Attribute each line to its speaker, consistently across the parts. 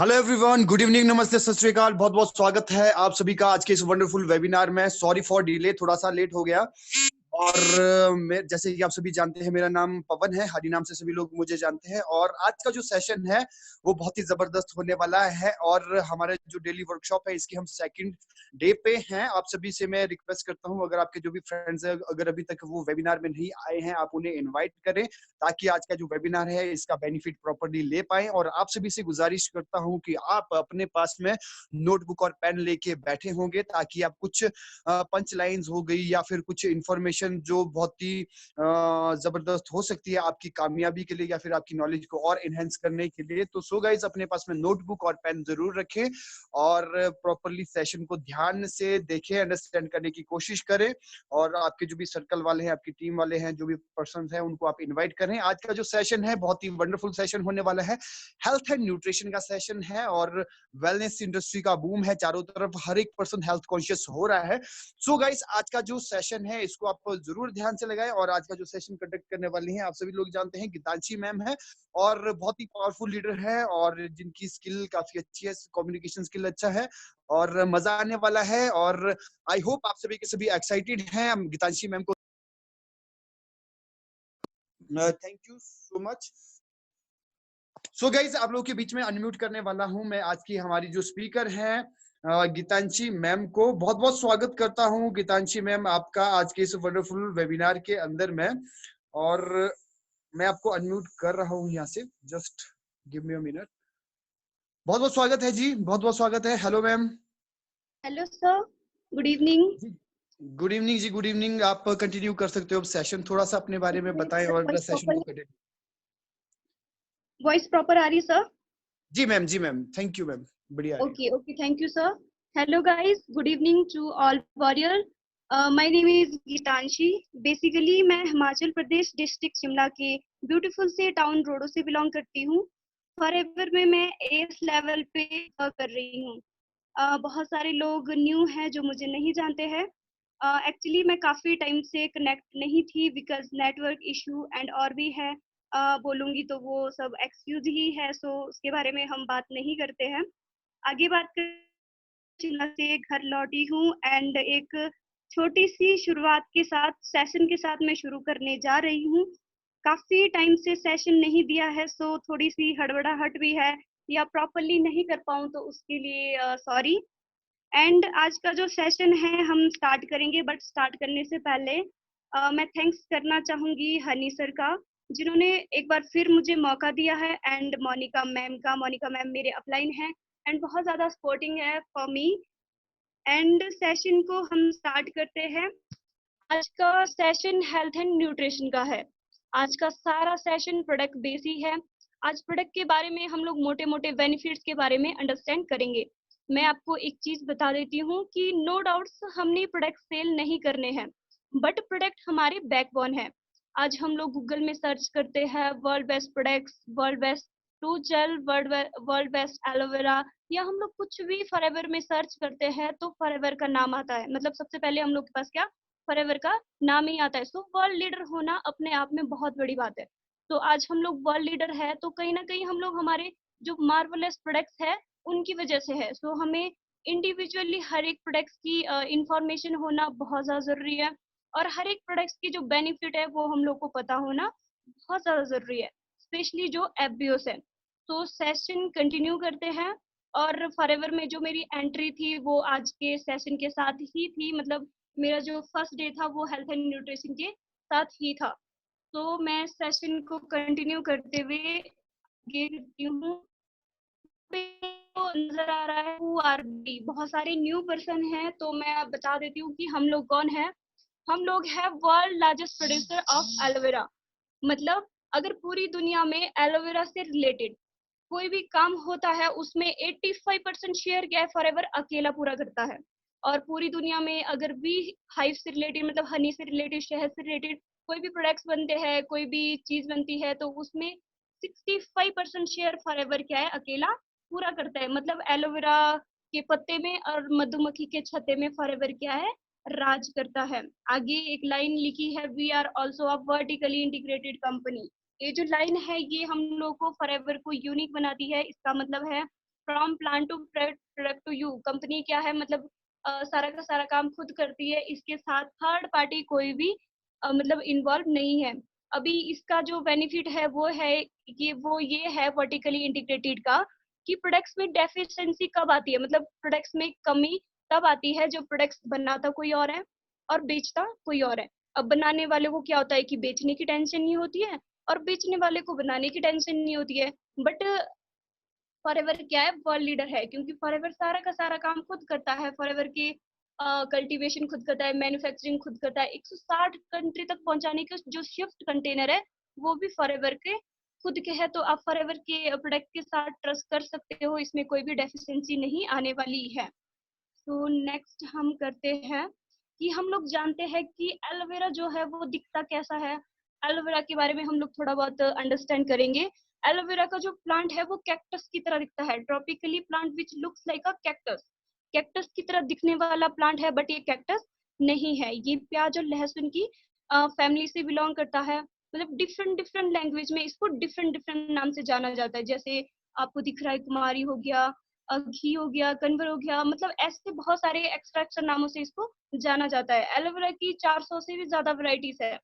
Speaker 1: Hello everyone, good evening, नमस्ते, सत श्री अकाल। बहुत बहुत स्वागत है आप सभी का आज के इस वंडरफुल वेबिनार में। सॉरी फॉर डिले, थोड़ा सा लेट हो गया। और मैं जैसे कि आप सभी जानते हैं, मेरा नाम पवन है, हरि नाम से सभी लोग मुझे जानते हैं। और आज का जो सेशन है वो बहुत ही जबरदस्त होने वाला है। और हमारे जो डेली वर्कशॉप है इसके हम सेकंड डे पे हैं। आप सभी से मैं रिक्वेस्ट करता हूं, अगर आपके जो भी फ्रेंड्स हैं, अगर अभी तक वो वेबिनार में नहीं आए हैं, आप उन्हें इन्वाइट करें ताकि आज का जो वेबिनार है इसका बेनिफिट प्रॉपर्ली ले पाए। और आप सभी से गुजारिश करता हूं कि आप अपने पास में नोटबुक और पेन लेके बैठे होंगे ताकि आप कुछ पंच लाइंस हो गई या फिर कुछ इंफॉर्मेशन जो बहुत ही जबरदस्त हो सकती है आपकी कामयाबी के लिए या फिर आपकी नॉलेज को और एनहेंस करने के लिए। तो सो गाइस, अपने पास में नोटबुक और पेन जरूर रखें और प्रॉपर्ली सेशन को ध्यान से देखें, अंडरस्टैंड करने की कोशिश करें। और आपके जो भी सर्कल वाले हैं, आपकी टीम वाले हैं, जो भी पर्सन हैं, उनको आप इन्वाइट करें। आज का जो सेशन है बहुत ही वंडरफुल सेशन होने वाला है। हेल्थ एंड न्यूट्रिशन का सेशन है और वेलनेस इंडस्ट्री का बूम है चारों तरफ, हर एक पर्सन हेल्थ कॉन्शियस हो रहा है। सो गाइस, आज का जो सेशन है इसको आप जरूर ध्यान से लगाएं। और आज का जो सेशन कंडक्ट करने वाली हैं आप सभी लोग जानते हैं, गीतांशी मैम है और बहुत ही पावरफुल लीडर है और जिनकी स्किल काफी अच्छी है, कम्युनिकेशन स्किल अच्छा है और मजा आने वाला है। और आई होप आप सभी के सभी एक्साइटेड हैं गीतांशी मैम को। Thank you so much. So guys, आप लोगों के बीच में अनम्यूट करने वाला हूं मैं आज की हमारी जो स्पीकर हैं गीतांशी मैम को। बहुत बहुत स्वागत करता हूं गीतांशी मैम आपका आज के इस वंडरफुल वेबिनार के अंदर में। और मैं आपको अनम्यूट कर रहा हूं यहाँ से, just give me a minute. बहुत बहुत स्वागत है जी, बहुत बहुत स्वागत है। Hello ma'am.
Speaker 2: Hello sir, good evening.
Speaker 1: Good evening जी, गुड इवनिंग। आप कंटिन्यू कर सकते हो अब सेशन, थोड़ा सा अपने बारे में बताएं और सेशन को कंटिन्यू।
Speaker 2: वॉइस प्रॉपर आ रही है सर?
Speaker 1: जी मैम, जी मैम, थैंक यू मैम, बढ़िया।
Speaker 2: Okay, thank you sir. Hello guys, good evening to all warrior. My name is Geetanshi. Basically मैं हिमाचल प्रदेश डिस्ट्रिक्ट शिमला के ब्यूटीफुल से टाउन रोडो से बिलोंग करती हूँ। फॉरएवर में मैं एस लेवल पे कर रही हूँ। बहुत सारे लोग न्यू हैं जो मुझे नहीं जानते हैं। एक्चुअली मैं काफ़ी टाइम से कनेक्ट नहीं थी बिकॉज नेटवर्क इशू एंड और भी है। बोलूँगी तो वो सब एक्सक्यूज ही है, सो उसके बारे में हम बात नहीं करते हैं। आगे बात कर, शिमला से घर लौटी हूँ एंड एक छोटी सी शुरुआत के साथ सेशन के साथ मैं शुरू करने जा रही हूँ। काफ़ी टाइम से सेशन नहीं दिया है, सो थोड़ी सी हड़बड़ाहट भी है या प्रॉपरली नहीं कर पाऊँ तो उसके लिए सॉरी। एंड आज का जो सेशन है हम स्टार्ट करेंगे, बट स्टार्ट करने से पहले मैं थैंक्स करना चाहूँगी हनी सर का, जिन्होंने एक बार फिर मुझे मौका दिया है, एंड मोनिका मैम का। मोनिका मैम मेरे अपलाइन हैं एंड बहुत ज़्यादा सपोर्टिंग है फॉर मी। एंड सेशन को हम स्टार्ट करते हैं। आज का सेशन हेल्थ एंड न्यूट्रिशन का है। आज का सारा सेशन प्रोडक्ट बेस ही है। आज प्रोडक्ट के बारे में हम लोग मोटे मोटे बेनिफिट्स के बारे में अंडरस्टैंड करेंगे। मैं आपको एक चीज बता देती हूँ कि नो डाउट्स हमने प्रोडक्ट सेल नहीं करने हैं, बट प्रोडक्ट हमारे बैकबोन है। आज हम लोग गूगल में सर्च करते हैं world best products, world best टू जेल, वर्ल्ड बेस्ट एलोवेरा, या हम लोग कुछ भी फॉरएवर में सर्च करते हैं तो फॉरएवर का नाम आता है। मतलब सबसे पहले हम लोग के पास क्या, फॉरएवर का नाम ही आता है। सो वर्ल्ड लीडर होना अपने आप में बहुत बड़ी बात है। तो आज हम लोग वर्ल्ड लीडर है तो कहीं ना कहीं हम लोग हमारे जो मार्वलेस प्रोडक्ट्स है उनकी वजह से है। सो हमें इंडिविजुअली हर एक प्रोडक्ट्स की इंफॉर्मेशन होना बहुत ज़्यादा ज़रूरी है, और हर एक प्रोडक्ट्स की जो बेनिफिट है वो हम लोग को पता होना बहुत ज़्यादा ज़रूरी है, स्पेशली जो एफबीओस है। तो सेशन कंटिन्यू करते हैं। और फॉरएवर में जो मेरी एंट्री थी वो आज के सेशन के साथ ही थी। मतलब मेरा जो फर्स्ट डे था वो हेल्थ एंड न्यूट्रिशन के साथ ही था। तो मैं सेशन को कंटिन्यू करते हुए आगे करती हूँ। तो नजर आ रहा है हु आर वी, बहुत सारे न्यू पर्सन हैं तो मैं अब बता देती हूँ कि हम लोग कौन है। हम लोग हैं world largest producer of aloe vera. मतलब अगर पूरी दुनिया में एलोवेरा से रिलेटेड कोई भी काम होता है उसमें 85% शेयर क्या है, फॉरएवर अकेला पूरा करता है। और पूरी दुनिया में अगर भी हाइव से रिलेटेड, मतलब हनी से रिलेटेड, शहद से रिलेटेड कोई भी प्रोडक्ट्स बनते हैं, कोई भी चीज बनती है, तो उसमें 65% शेयर फॉरएवर क्या है, अकेला पूरा करता है। मतलब एलोवेरा के पत्ते में और मधुमक्खी के छत्ते में फॉरएवर क्या है, राज करता है। आगे एक लाइन लिखी है, we are also a vertically integrated company. ये जो लाइन है ये हम लोग को फॉरएवर को यूनिक बनाती है। इसका मतलब है from plant to product to you. Company क्या है, मतलब सारा का सारा काम खुद करती है, इसके साथ थर्ड पार्टी कोई भी मतलब इन्वॉल्व नहीं है। अभी इसका जो बेनिफिट है वो है कि वो ये है वर्टिकली इंटीग्रेटेड का, कि प्रोडक्ट्स में डेफिशिएंसी कब आती है, मतलब प्रोडक्ट्स में कमी तब आती है जब प्रोडक्ट्स बनाता कोई और है और बेचता कोई और है। अब बनाने वाले को क्या होता है कि बेचने की टेंशन नहीं होती है, और बेचने वाले को बनाने की टेंशन नहीं होती है। बट फॉरएवर क्या है, वर्ल्ड लीडर है, क्योंकि फॉरएवर सारा का सारा काम खुद करता है। फॉरएवर की कल्टीवेशन खुद करता है, मैन्युफैक्चरिंग खुद करता है, 160 कंट्री तक पहुंचाने के जो शिफ्ट कंटेनर है वो भी फॉरएवर के खुद के है। तो आप फॉरएवर के प्रोडक्ट के साथ ट्रस्ट कर सकते हो, इसमें कोई भी डेफिशिएंसी नहीं आने वाली है। तो नेक्स्ट हम करते हैं कि हम लोग जानते हैं कि एलोवेरा जो है वो दिखता कैसा है। एलोवेरा के बारे में हम लोग थोड़ा बहुत अंडरस्टैंड करेंगे। एलोवेरा का जो प्लांट है वो कैक्टस की तरह दिखता है, tropically plant which looks like a cactus. Cactus की तरह दिखने वाला प्लांट है, बट ये कैक्टस नहीं है। ये प्याज और लहसुन की फैमिली से बिलोंग करता है। मतलब डिफरेंट डिफरेंट लैंग्वेज में इसको डिफरेंट डिफरेंट नाम से जाना जाता है। जैसे आपको दिख रहा है कुमारी हो गया, घी हो गया, कन्वर हो गया, मतलब ऐसे बहुत सारे एक्स्ट्रा नामों से इसको जाना जाता है। एलोवेरा की 400 से भी ज्यादा वैरायटीज है।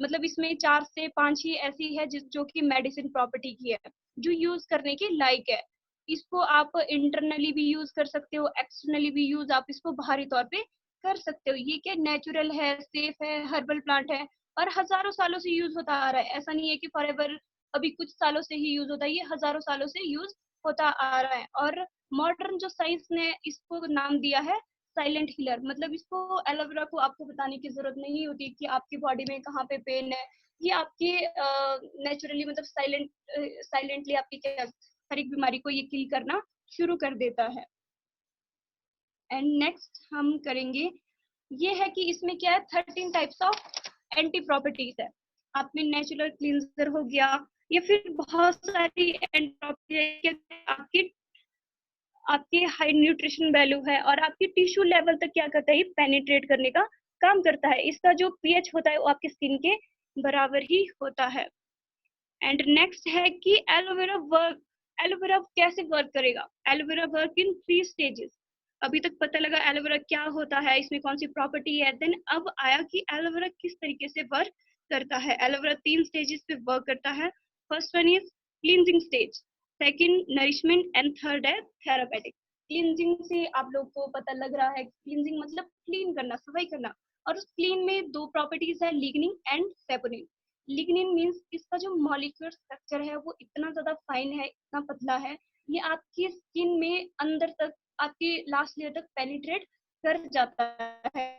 Speaker 2: मतलब इसमें 4 से 5 ही ऐसी है जो कि मेडिसिन प्रॉपर्टी की है, जो यूज करने के लायक है। इसको आप इंटरनली भी यूज कर सकते हो, एक्सटर्नली भी यूज आप इसको बाहरी तौर पे कर सकते हो। ये क्या नेचुरल है, सेफ है, हर्बल प्लांट है और हजारों सालों से यूज होता आ रहा है। ऐसा नहीं है कि फॉरएवर अभी कुछ सालों से ही यूज होता है, ये हजारों सालों से यूज होता आ रहा है। और मॉडर्न जो साइंस ने इसको नाम दिया है साइलेंट हीलर। मतलब इसको एलोवेरा को आपको बताने की जरूरत नहीं होती कि आपकी बॉडी में कहाँ पे पेन है। ये आपके नेचुरली मतलब साइलेंटली आपकी क्या हर एक बीमारी को ये किल करना शुरू कर देता है। एंड नेक्स्ट हम करेंगे, ये है कि इसमें क्या है, 13 टाइप्स ऑफ एंटी प्रॉपर्टीज है। आप में नेचुरल क्लींजर हो गया, या फिर बहुत सारी एंटी प्रॉपर्टी आपकी आपके हाई न्यूट्रिशन वैल्यू है और आपकी टिश्यू लेवल तक क्या करता है, पेनिट्रेट करने का काम करता है। इसका जो पीएच होता है वो आपके स्किन के बराबर ही होता है। एंड नेक्स्ट है कि एलोवेरा कैसे वर्क करेगा। Aloe vera work in 3 stages. अभी तक पता लगा एलोवेरा क्या होता है, इसमें कौन सी प्रॉपर्टी है। देन अब आया कि एलोवेरा किस तरीके से वर्क करता है। एलोवेरा 3 स्टेजेस पे वर्क करता है। First one is cleansing stage, second nourishment and third है थेरापेटिक। क्लींजिंग से आप लोग को पता लग रहा है, क्लींजिंग मतलब क्लीन करना, सफाई करना। और उस क्लीन में 2 प्रॉपर्टीज है, lignin and saponin. Lignin means इसका जो मॉलिक्यूलर स्ट्रक्चर है वो इतना ज्यादा फाइन है, इतना पतला है, ये आपकी स्किन में अंदर तक, आपके लास्ट लेयर तक पेनिट्रेट कर जाता है।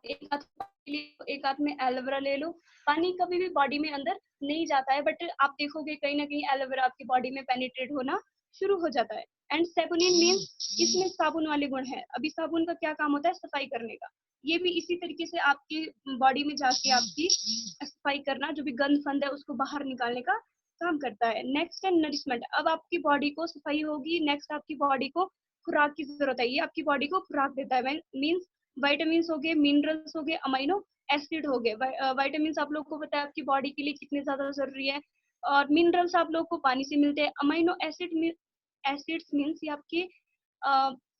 Speaker 2: एक हाथ में एलोवेरा ले लो, पानी कभी भी बॉडी में अंदर नहीं जाता है, बट आप देखोगे कहीं ना कहीं एलोवेरा आपकी बॉडी में पेनिट्रेट होना शुरू हो जाता है। एंड सेपोनिन मींस इसमें साबुन वाले गुण है। अभी साबुन का क्या काम होता है, सफाई करने का। ये भी इसी तरीके से आपकी बॉडी में जाके आपकी सफाई करना, जो भी गंद फंद है उसको बाहर निकालने का काम करता है। नेक्स्ट है नरिशमेंट। अब आपकी बॉडी को सफाई होगी, नेक्स्ट आपकी बॉडी को खुराक की जरूरत है। ये आपकी बॉडी को खुराक देता है। मीन्स वाइटामिन हो गए, मिनरल्स हो गए, अमाइनो एसिड हो गए। वाइटामिन आप लोग को पता है आपकी बॉडी के लिए कितने ज्यादा जरूरी है, और मिनरल्स आप लोग को पानी से मिलते हैं। अमाइनो एसिड्स मीन्स ये आपके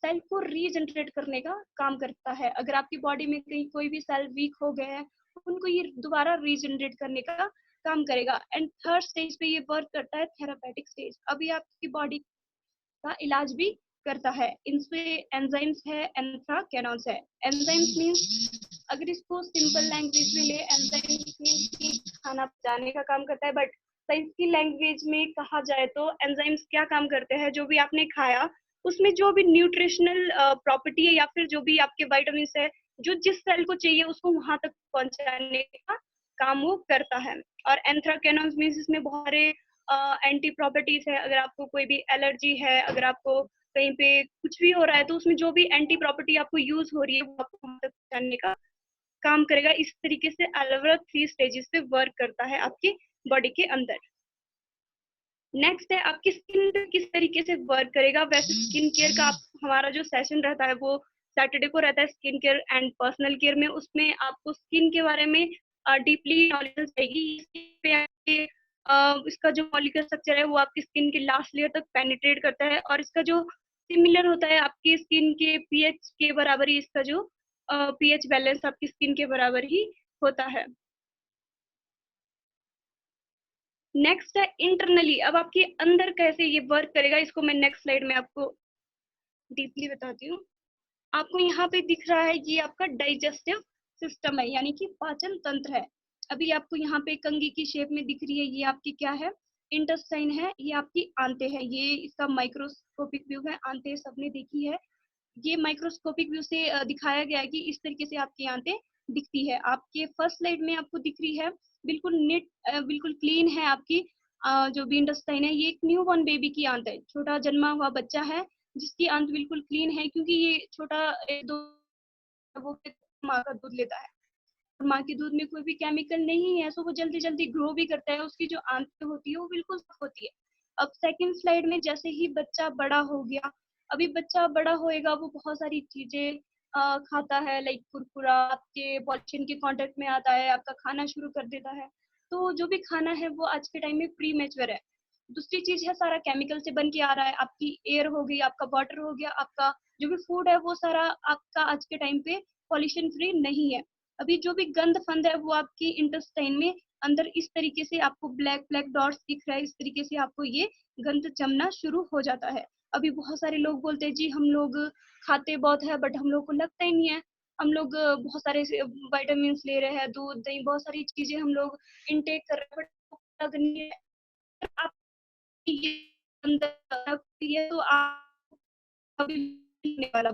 Speaker 2: सेल को रीजनरेट करने का काम करता है। अगर आपकी बॉडी में कहीं कोई भी सेल वीक हो गए हैं, उनको ये दोबारा रीजनरेट करने का काम करेगा। एंड थर्ड स्टेज पे ये वर्क करता है थेरापेटिक स्टेज। अभी आपकी बॉडी का इलाज भी करता है। इनसे एंजाइम्स है, एंथ्राकेनॉन्स है। एंजाइम्स मींस अगर इसको सिंपल लैंग्वेज में ले, एंजाइम्स मींस कि खाना पचाने का काम करता है। बट साइंस की लैंग्वेज में कहा जाए तो एंजाइम्स क्या काम करते हैं, जो भी आपने खाया उसमें जो भी न्यूट्रिशनल प्रॉपर्टी है या फिर जो भी आपके विटामिन है, जो जिस सेल को चाहिए उसको वहां तक पहुंचाने का काम वो करता है। और एंथ्राकेनॉन्स मींस इसमें बहुत सारे एंटी प्रॉपर्टीज है। अगर आपको कोई भी एलर्जी है, अगर आपको कहीं पे कुछ भी हो रहा है, तो उसमें जो भी एंटी प्रॉपर्टी आपको यूज हो रही है वो आपको वहां तक पहुंचाने का काम करेगा। इस तरीके से एलोवेरा 3 स्टेजेस पे वर्क करता है आपकी बॉडी के अंदर। नेक्स्ट है आपकी स्किन पे किस तरीके से वर्क करेगा। वैसे स्किन केयर का हमारा जो सेशन रहता है वो सैटरडे को रहता है, skin care and personal care में। उसमें आपको स्किन के बारे में डीपली नॉलेज चाहिए। इसका जो मॉलिक्यूलर स्ट्रक्चर है वो आपकी स्किन के लास्ट लेयर तक पेनिट्रेट करता है, और इसका जो सिमिलर होता है आपकी स्किन के पीएच के बराबर ही इसका जो पीएच बैलेंस आपकी स्किन के बराबर ही होता है। नेक्स्ट है इंटरनली। अब आपके अंदर कैसे ये वर्क करेगा, इसको मैं नेक्स्ट स्लाइड में आपको डीपली बताती हूँ। आपको यहाँ पे दिख रहा है ये आपका डाइजेस्टिव सिस्टम है, यानी कि पाचन तंत्र है। अभी आपको यहाँ पे कंघी की शेप में दिख रही है, ये आपकी क्या है, इंटेस्टाइन है, ये आपकी आंतें है। ये इसका माइक्रोस्कोपिक व्यू है, आंतें सबने देखी है। ये माइक्रोस्कोपिक व्यू से दिखाया गया है कि इस तरीके से आपकी आंतें दिखती है। आपके फर्स्ट स्लाइड में आपको दिख रही है बिल्कुल नीट, बिल्कुल क्लीन है आपकी जो भी इंटेस्टाइन है। ये एक न्यू बॉर्न बेबी की आंत है, छोटा जन्मा हुआ बच्चा है जिसकी आंत बिल्कुल क्लीन है, क्योंकि ये छोटा दो वो माँ का दूध लेता है। माँ के दूध में कोई भी केमिकल नहीं है, सो वो जल्दी जल्दी ग्रो भी करता है, उसकी जो आंतें होती है वो बिल्कुल साफ होती है। अब सेकंड स्लाइड में जैसे ही बच्चा बड़ा हो गया, अभी बच्चा बड़ा होएगा, वो बहुत सारी चीजें खाता है, लाइक कुरकुरा आपके पॉलिथीन के कांटेक्ट में आता है, आपका खाना शुरू कर देता है। तो जो भी खाना है वो आज के टाइम में प्री मैच्योर है। दूसरी चीज है सारा केमिकल से बन के आ रहा है, आपकी एयर हो गई, आपका वाटर हो गया, आपका जो भी फूड है वो सारा आपका आज के टाइम पे पॉल्यूशन फ्री नहीं है। अभी जो भी गंद फंद है वो आपकी इंटेस्टाइन में अंदर इस तरीके से आपको ब्लैक ब्लैक डॉट्स दिख रहा है, इस तरीके से आपको ये गंद जमना शुरू हो जाता है। अभी बहुत सारे लोग बोलते हैं जी हम लोग खाते बहुत है बट हम लोग को लगता ही नहीं है, हम लोग बहुत सारे विटामिन ले रहे हैं, दूध दही बहुत सारी चीजें हम लोग इनटेक कर रहे हैं, बट लग नहीं है। आप ये अंदर है तो आप कभी लेने वाला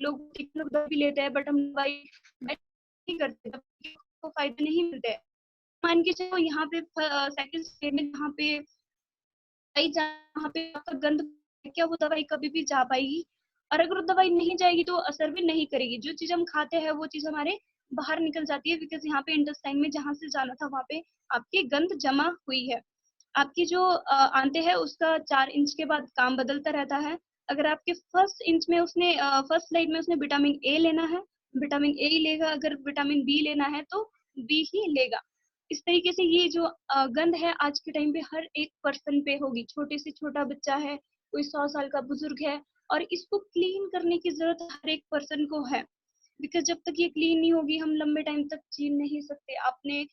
Speaker 2: लोग दवा भी लेते हैं, बट हम दवाई नहीं करते, दवाई को फायदे नहीं मिलते हैं। मान के चलो यहाँ पे सेकंड स्टेज में जहाँ पे दवाई जहाँ पे आपका गंद, क्या वो दवाई कभी भी जा पाएगी? और अगर वो दवाई नहीं जाएगी तो असर भी नहीं करेगी। जो चीज हम खाते हैं वो चीज हमारे बाहर निकल जाती है, बिकॉज यहाँ पे इंटेस्टाइन में जहाँ से जाना था वहाँ पे आपकी गंद जमा हुई है। आपकी जो आंतें हैं उसका 4 इंच के बाद काम बदलता रहता है। अगर आपके फर्स्ट इंच में उसने फर्स्ट स्लाइड में उसने विटामिन ए लेना है, विटामिन ए ही लेगा, अगर विटामिन बी लेना है तो बी ही लेगा। इस तरीके से ये जो गंध है आज के टाइम पे हर एक पर्सन पे होगी, छोटे से छोटा बच्चा है, कोई 100 साल का बुजुर्ग है, और इसको क्लीन करने की जरूरत हर एक पर्सन को है। बिकॉज जब तक ये क्लीन नहीं होगी हम लंबे टाइम तक जी नहीं सकते। आपने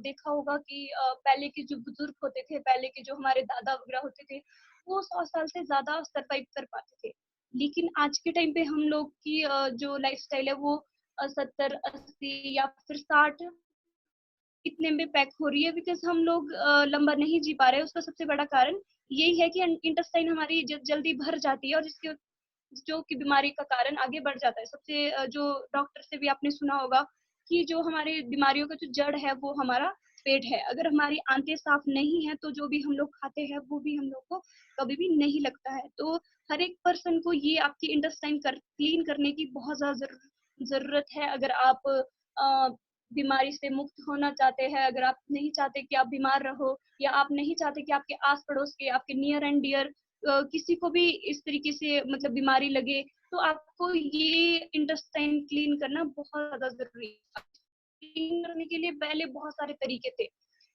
Speaker 2: देखा होगा कि पहले के जो बुजुर्ग होते थे, पहले के जो हमारे दादा वगैरह होते थे, वो 100 साल से ज्यादा सरवाइव कर पाते थे। लेकिन आज के टाइम पे हम लोग की जो लाइफस्टाइल है वो 70 80 या फिर 60 इतने में पैक हो रही है, बिकॉज हम लोग लंबा नहीं जी पा रहे हैं। उसका सबसे बड़ा कारण यही है कि इंटेस्टाइन हमारी जल्दी भर जाती है, और जिसके जो कि बीमारी का कारण आगे बढ़ जाता है। सबसे जो डॉक्टर से भी आपने सुना होगा कि जो हमारे बीमारियों का जो जड़ है वो हमारा पेट है। अगर हमारी आंतें साफ नहीं है तो जो भी हम लोग खाते हैं वो भी हम लोग को कभी भी नहीं लगता है। तो हर एक पर्सन को ये आपकी इंटेस्टाइन क्लीन करने की बहुत ज्यादा जरूरत है। अगर आप बीमारी से मुक्त होना चाहते हैं, अगर आप नहीं चाहते कि आप बीमार रहो, या आप नहीं चाहते कि आपके आस पड़ोस के, आपके नियर एंड डियर किसी को भी इस तरीके से मतलब बीमारी लगे, तो आपको ये इंटेस्टाइन क्लीन करना बहुत ज्यादा जरूरी है। क्लीन करने के लिए पहले बहुत सारे तरीके थे।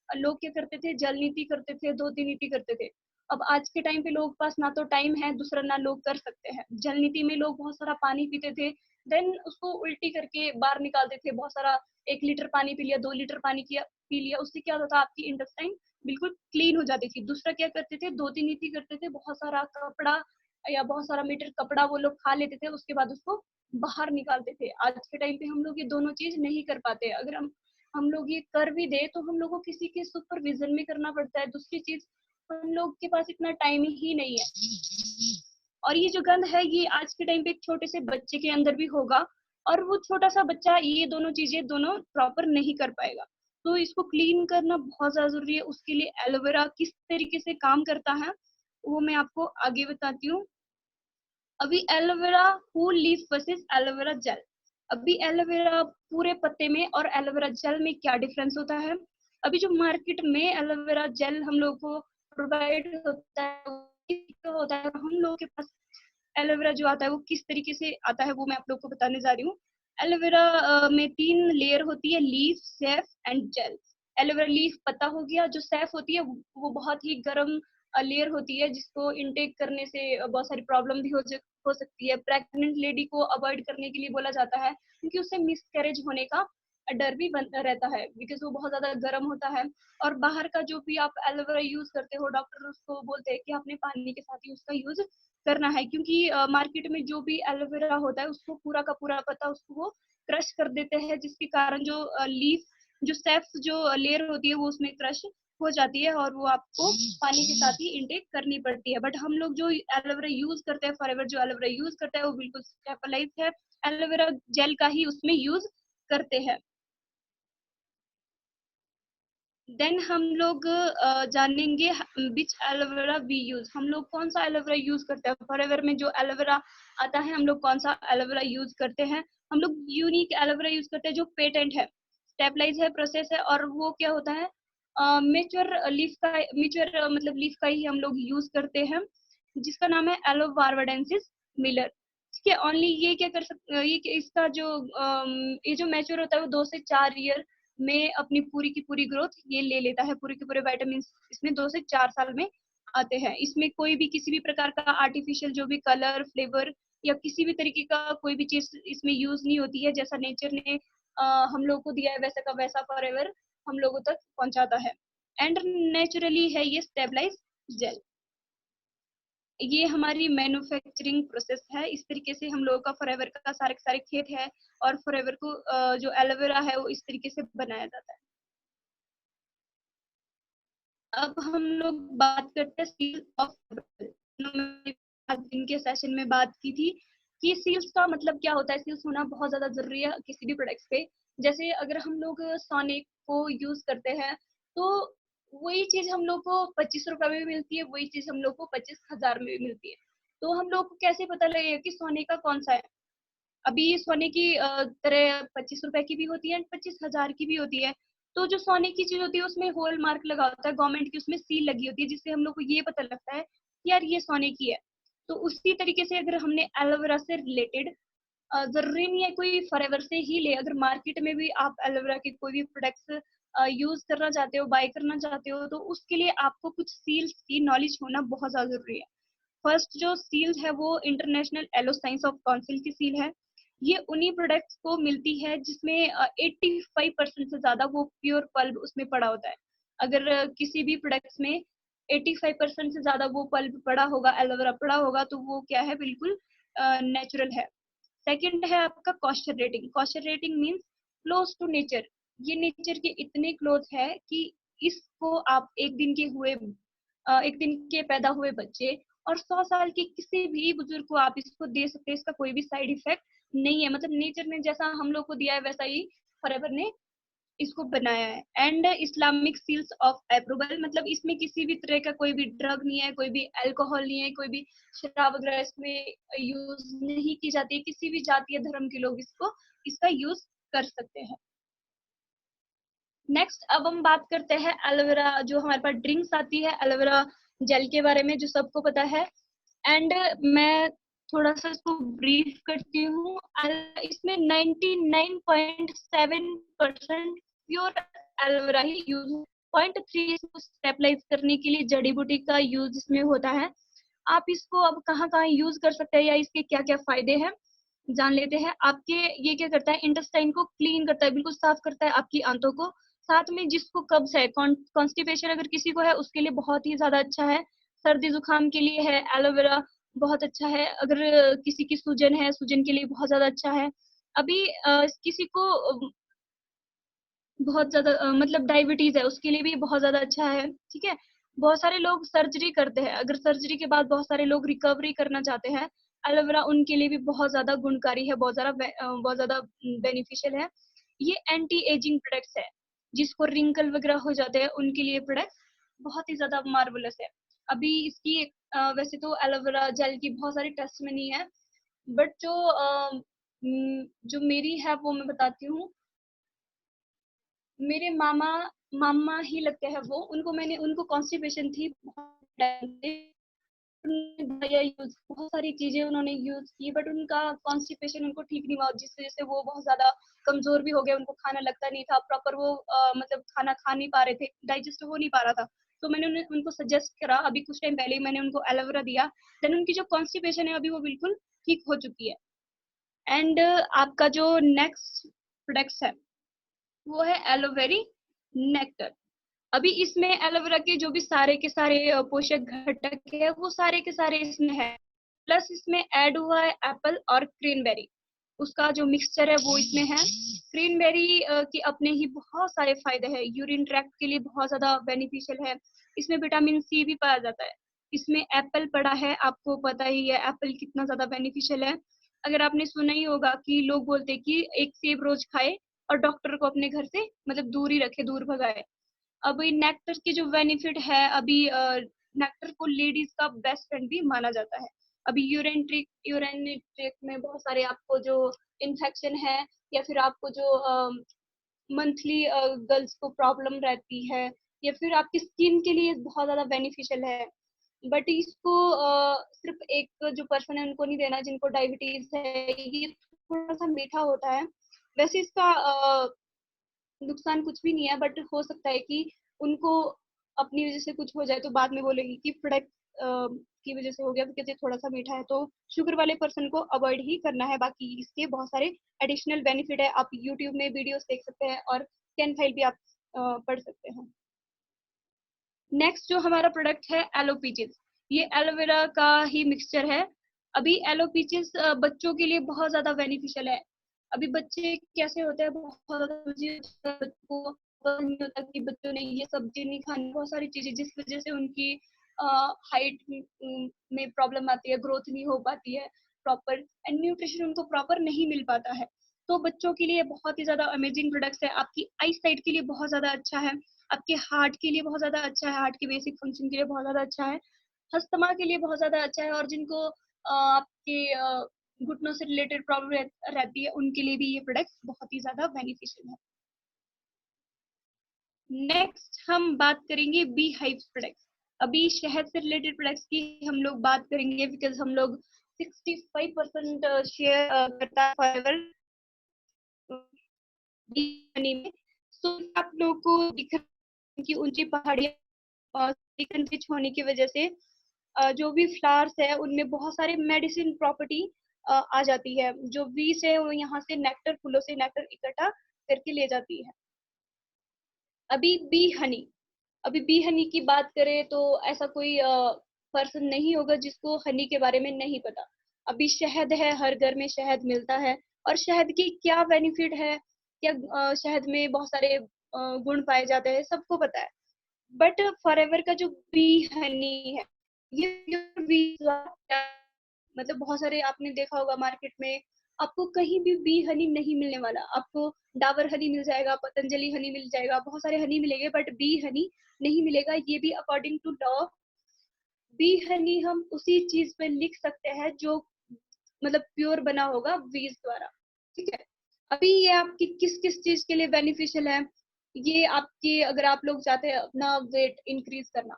Speaker 2: लोग क्या करते थे, जल नीति करते थे, 2 3 नीति करते थे। अब आज के टाइम पे लोग पास ना तो टाइम है, दूसरा ना लोग कर सकते हैं। जल नीति में लोग बहुत सारा पानी पीते थे, देन उसको उल्टी करके बाहर निकालते थे। बहुत सारा 1 लीटर पानी पी लिया, 2 लीटर पानी किया पी लिया, उससे क्या होता था आपकी इंटेस्टाइन बिल्कुल क्लीन हो जाती थी। दूसरा क्या करते थे, 2 3 नीति करते थे, बहुत सारा कपड़ा या बहुत सारा मीटर कपड़ा वो लोग खा लेते थे, उसके बाद उसको बाहर निकालते थे। आज के टाइम पे हम लोग ये दोनों चीज नहीं कर पाते। अगर हम लोग ये कर भी दे तो हम लोग को किसी के सुपरविजन में करना पड़ता है। दूसरी चीज, हम लोग के पास इतना टाइम ही नहीं है। और ये जो गंध है ये आज के टाइम पे एक छोटे से बच्चे के अंदर भी होगा, और वो छोटा सा बच्चा ये दोनों चीजें दोनों प्रॉपर नहीं कर पाएगा। तो इसको क्लीन करना बहुत ज्यादा जरूरी है। उसके लिए एलोवेरा किस तरीके से काम करता है वो मैं आपको आगे बताती हूँ। अभी aloe vera whole leaf versus aloe vera gel. अभी एलोवेरा पूरे पत्ते में और एलोवेरा जेल में क्या डिफरेंस होता है। अभी जो मार्केट में एलोवेरा जेल हम लोग को प्रोवाइड होता है हम लोग के पास एलोवेरा जो आता है वो किस तरीके से आता है वो मैं आप लोग को बताने जा रही हूँ। एलोवेरा में 3 लेयर होती है, leaf, sap and gel. Aloe vera leaf पत्ता हो गया। जो सैफ होती है वो बहुत ही गर्म लेयर होती है, जिसको इनटेक करने से बहुत सारी प्रॉब्लम भी हो सकती है। प्रेग्नेंट लेडी को अवॉइड करने के लिए बोला जाता है, क्योंकि उससे मिसकैरेज होने का डर भी बनता रहता है, बिकॉज वो बहुत ज्यादा गर्म होता है। और बाहर का जो भी आप एलोवेरा यूज करते हो, डॉक्टर उसको बोलते हैं कि आपने पानी के साथ ही उसका यूज करना है, क्योंकि मार्केट में जो भी एलोवेरा होता है उसको पूरा का पूरा पत्ता उसको वो क्रश कर देते हैं, जिसके कारण जो लीफ जो सेफ जो लेयर होती है वो उसमें क्रश हो जाती है, और वो आपको पानी के साथ ही इनटेक करनी पड़ती है। बट हम लोग जो एलोवेरा यूज करते हैं, फॉरएवर जो एलोवेरा यूज करता है वो बिल्कुल स्टेबलाइज है, एलोवेरा जेल का ही उसमें यूज करते हैं। देन हम लोग जानेंगे विच एलोवेरा वी यूज, हम लोग कौन सा एलोवेरा यूज करते हैं। फॉरएवर में जो एलोवेरा आता है हम लोग कौन सा एलोवेरा यूज करते हैं, हम लोग यूनिक एलोवेरा यूज करते हैं जो पेटेंट है, स्टेबलाइज है, प्रोसेस है, और वो क्या होता है मेच्योर लीफ का, मेच्योर मतलब लीफ का ही हम लोग यूज करते हैं, जिसका नाम है एलोवारवाडेंसिस मिलर। ठीक है, ओनली ये क्या कर सकते, ये इसका जो ये जो मैच्योर होता है वो 2 से 4 ईयर में अपनी पूरी की पूरी ग्रोथ ये ले लेता है, पूरे के पूरे विटामिन इसमें 2 से 4 साल में आते हैं। इसमें कोई भी किसी भी प्रकार का आर्टिफिशियल जो भी कलर, फ्लेवर या किसी भी तरीके का कोई भी चीज इसमें यूज नहीं होती है। जैसा नेचर ने हम लोग को दिया है वैसा का वैसा फॉरएवर हम लोगों तक पहुंचाता है। एंड नेचुरली है ये स्टेबलाइज जेल। ये हमारी मैन्युफैक्चरिंग प्रोसेस है। इस तरीके से हम लोगों का फॉरएवर का सारे सारे खेत है, और फॉरएवर को जो एलोवेरा है वो इस तरीके से बनाया जाता है। अब हम लोग बात करते हैं सील्स ऑफ आज दिन के सेशन में बात की थी कि सील्स का मतलब क्या होता है। सील्स होना बहुत ज्यादा जरूरी है किसी भी प्रोडक्ट्स पे। जैसे अगर हम लोग सोने को यूज करते हैं तो वही चीज हम लोग को 25 रुपए में भी मिलती है, वही चीज हम लोग को 25,000 में भी मिलती है। तो हम लोग को कैसे पता लगेगा कि सोने का कौन सा है। अभी सोने की तरह 25 रुपए की भी होती है, 25,000 की भी होती है। तो जो सोने की चीज होती है उसमें होल मार्क लगा होता है, गवर्नमेंट की उसमें सील लगी होती है, जिससे हम लोग को ये पता लगता है कि यार ये सोने की है। तो उसी तरीके से अगर हमने एलोवेरा से रिलेटेड, जरूरी नहीं है कोई फॉरएवर से ही ले, अगर मार्केट में भी आप एलोवेरा के कोई भी प्रोडक्ट्स यूज करना चाहते हो, बाय करना चाहते हो, तो उसके लिए आपको कुछ सील्स की नॉलेज होना बहुत ज्यादा जरूरी है। फर्स्ट जो सील है वो international aloe science of council की सील है। ये उन्हीं प्रोडक्ट्स को मिलती है जिसमें 85% से ज्यादा वो प्योर पल्प उसमें पड़ा होता है। अगर किसी भी प्रोडक्ट्स में 85% से ज्यादा वो पल्प पड़ा होगा, एलोवेरा पड़ा होगा, तो वो क्या है, बिल्कुल नेचुरल है। सेकंड है आपका कॉस्चर रेटिंग। कॉस्चर rating means close to nature. ये नेचर के इतने क्लोज है कि इसको आप एक दिन के पैदा हुए बच्चे और 100 साल के किसी भी बुजुर्ग को आप इसको दे सकते हैं। इसका कोई भी साइड इफेक्ट नहीं है। मतलब नेचर ने जैसा हम लोग को दिया है वैसा ही फॉरएवर ने इसको बनाया है। And Islamic seals of approval, मतलब इसमें किसी भी तरह का कोई भी ड्रग नहीं है, कोई भी अल्कोहल नहीं है, कोई भी शराब वगैरह इसमें यूज नहीं की जाती है। किसी भी जाति या धर्म के लोग इसका यूज कर सकते हैं। नेक्स्ट अब हम बात करते हैं एलोवेरा जो हमारे पास ड्रिंक्स आती है एलोवेरा जेल के बारे में, जो सबको पता है। एंड मैं थोड़ा सा इसको ब्रीफ करती हूँ। इसमें 99.7% प्योर एलोवेरा ही यूज, 0.3 इसको स्टेबलाइज करने के लिए जड़ी बूटी का यूज इसमें होता है। आप इसको अब कहाँ कहाँ यूज कर सकते हैं या इसके क्या क्या फायदे हैं जान लेते हैं। आपके ये क्या करता है, इंटेस्टाइन को क्लीन करता है, बिल्कुल साफ करता है आपकी आंतों को। साथ में जिसको कब्ज है, कॉन्स्टिपेशन अगर किसी को है उसके लिए बहुत ही ज्यादा अच्छा है। सर्दी जुकाम के लिए है एलोवेरा बहुत अच्छा है। अगर किसी की सूजन है, सूजन के लिए बहुत ज्यादा अच्छा है। अभी किसी को बहुत ज्यादा मतलब डायबिटीज है उसके लिए भी बहुत ज्यादा अच्छा है। ठीक है, बहुत सारे लोग सर्जरी करते हैं, अगर सर्जरी के बाद बहुत सारे लोग रिकवरी करना चाहते हैं, एलोवेरा उनके लिए भी बहुत ज्यादा गुणकारी है, बहुत ज्यादा बेनिफिशियल है। ये एंटी एजिंग प्रोडक्ट्स है, जिसको रिंकल वगैरह हो जाते हैं उनके लिए प्रोडक्ट बहुत ही ज्यादा मार्वलस है। अभी इसकी वैसे तो एलोवेरा जेल की बहुत सारी टेस्ट में नहीं है, बट जो मेरी है वो मैं बताती हूँ। मेरे मामा मामा ही लगते हैं वो, उनको कॉन्स्टिपेशन थी बहुत टाइम से। दवाइयाँ यूज़, बहुत सारी चीज़ें उन्होंने यूज़ की, बट उनका कॉन्स्टिपेशन उनको ठीक नहीं हुआ, जिस वज़ह से वो बहुत ज़्यादा कमज़ोर भी हो गए, उनको खाना लगता नहीं था, प्रॉपर वो मतलब खाना खा नहीं पा रहे थे, डाइजेस्ट हो नहीं पा रहा था। तो मैंने उनको सजेस्ट करा, अभी कुछ टाइम पहले ही मैंने उनको एलोवेरा दिया, देन उनकी जो कॉन्स्टिपेशन है अभी वो बिल्कुल ठीक हो चुकी है। एंड आपका जो नेक्स्ट प्रोडक्ट्स है, वो है एलोवेरी नेक्टर। अभी इसमें एलोवेरा के जो भी सारे के सारे पोषक घटक है, वो सारे के सारे इसमें है। प्लस इसमें ऐड हुआ है एप्पल और क्रेनबेरी, उसका जो मिक्सचर है वो इसमें है। क्रेनबेरी के अपने ही बहुत सारे फायदे हैं, यूरिन ट्रैक्ट के लिए बहुत ज्यादा बेनिफिशियल है। इसमें विटामिन सी भी पाया जाता है। इसमें एप्पल पड़ा है, आपको पता ही है एप्पल कितना ज्यादा बेनिफिशियल है। अगर आपने सुना ही होगा कि लोग बोलते हैं कि एक सेब रोज खाए और डॉक्टर को अपने घर से मतलब दूर ही रखे, दूर भगाए। अभी नेक्टर की जो बेनिफिट है, अभी नेक्टर को लेडीज का बेस्ट फ्रेंड भी माना जाता है। अभी यूरिन ट्रैक्ट में बहुत सारे आपको जो इन्फेक्शन है, या फिर आपको जो मंथली गर्ल्स को प्रॉब्लम रहती है, या फिर आपकी स्किन के लिए बहुत ज्यादा बेनिफिशियल है। बट इसको सिर्फ एक जो पर्सन है उनको नहीं देना जिनको डायबिटीज है, ये थोड़ा सा मीठा होता है। वैसे इसका नुकसान कुछ भी नहीं है, बट हो सकता है कि उनको अपनी वजह से कुछ हो जाए तो बाद में बोलेगी कि प्रोडक्ट की वजह से हो गया, क्योंकि ये थोड़ा सा मीठा है। तो शुगर वाले पर्सन को अवॉइड ही करना है। बाकी इसके बहुत सारे एडिशनल बेनिफिट है, आप यूट्यूब में वीडियोस देख सकते हैं और कैन फाइल भी आप पढ़ सकते हैं। नेक्स्ट जो हमारा प्रोडक्ट है एलोपीचिस, ये एलोवेरा का ही मिक्सचर है। अभी एलोपीचिस बच्चों के लिए बहुत ज्यादा बेनिफिशियल है। अभी बच्चे कैसे होते हैं, बहुत ज्यादा बच्चों को पता नहीं होता कि बच्चों ने ये सब्जी नहीं खानी, बहुत सारी चीजें जिस वजह से उनकी हाइट में प्रॉब्लम आती है, ग्रोथ नहीं हो पाती है प्रॉपर, एंड न्यूट्रिशन उनको प्रॉपर नहीं मिल पाता है। तो बच्चों के लिए बहुत ही ज्यादा अमेजिंग प्रोडक्ट्स है। आपकी आई साइट के लिए बहुत ज्यादा अच्छा है, आपके हार्ट के लिए बहुत ज्यादा अच्छा है, हार्ट के बेसिक फंक्शन के लिए बहुत ज्यादा अच्छा है, अस्थमा के लिए बहुत ज्यादा अच्छा है, और जिनको आपके घुटनों से रिलेटेड प्रॉब्लम रहती है उनके लिए भी ये प्रोडक्ट बहुत ही ज्यादा बेनिफिशियल है। नेक्स्ट हम बात करेंगे बी हाइव्स प्रोडक्ट्स। अभी शहद से रिलेटेड प्रोडक्ट्स की हम लोग बात करेंगे, बिकॉज हम लोग 65% शेयर करता है फॉरएवर बी में। सो आप लोगों को दिख की ऊंची पहाड़ियां रिच होने की वजह से जो भी फ्लावर्स है उनमें बहुत सारे मेडिसिन प्रॉपर्टी आ जाती है। जो बीज है वो यहाँ से नेक्टर, फूलों से नेक्टर इकट्ठा करके ले जाती है। अभी बी हनी, अभी बी हनी की बात करें तो ऐसा कोई पर्सन नहीं होगा जिसको हनी के बारे में नहीं पता। अभी शहद है, हर घर में शहद मिलता है, और शहद की क्या बेनिफिट है, क्या शहद में बहुत सारे गुण पाए जाते हैं, सबको पता है। बट फॉरएवर का जो बी हनी है, ये प्योर बी, मतलब बहुत सारे आपने देखा होगा मार्केट में, आपको कहीं भी बी हनी नहीं मिलने वाला। आपको डाबर हनी मिल जाएगा, पतंजलि हनी मिल जाएगा, बहुत सारे हनी मिलेंगे, बट बी हनी नहीं मिलेगा। ये भी अकॉर्डिंग टू लॉ, बी हनी हम उसी चीज पे लिख सकते हैं जो मतलब प्योर बना होगा बीज द्वारा, ठीक है। अभी ये आपकी किस किस चीज के लिए बेनिफिशियल है, ये आपके अगर आप लोग चाहते हैं अपना वेट इंक्रीज करना,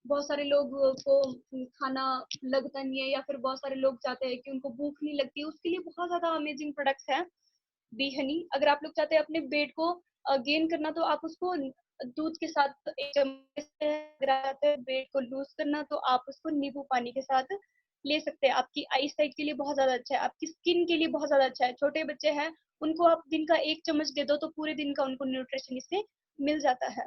Speaker 2: बहुत सारे लोग को खाना लगता नहीं है, या फिर बहुत सारे लोग चाहते हैं कि उनको भूख नहीं लगती, उसके लिए बहुत ज्यादा अमेजिंग प्रोडक्ट्स हैं बी हनी। अगर आप लोग चाहते हैं अपने वेट को गेन करना, तो आप उसको दूध के साथ एक चम्मच से, अगर आप चाहते हैं वेट को लूज करना तो आप उसको नींबू पानी के साथ ले सकते हैं। आपकी आई साइट के लिए बहुत ज्यादा अच्छा है, आपकी स्किन के लिए बहुत ज्यादा अच्छा है। छोटे बच्चे हैं, उनको आप दिन का एक चम्मच दे दो तो पूरे दिन का उनको न्यूट्रिशन इससे मिल जाता है।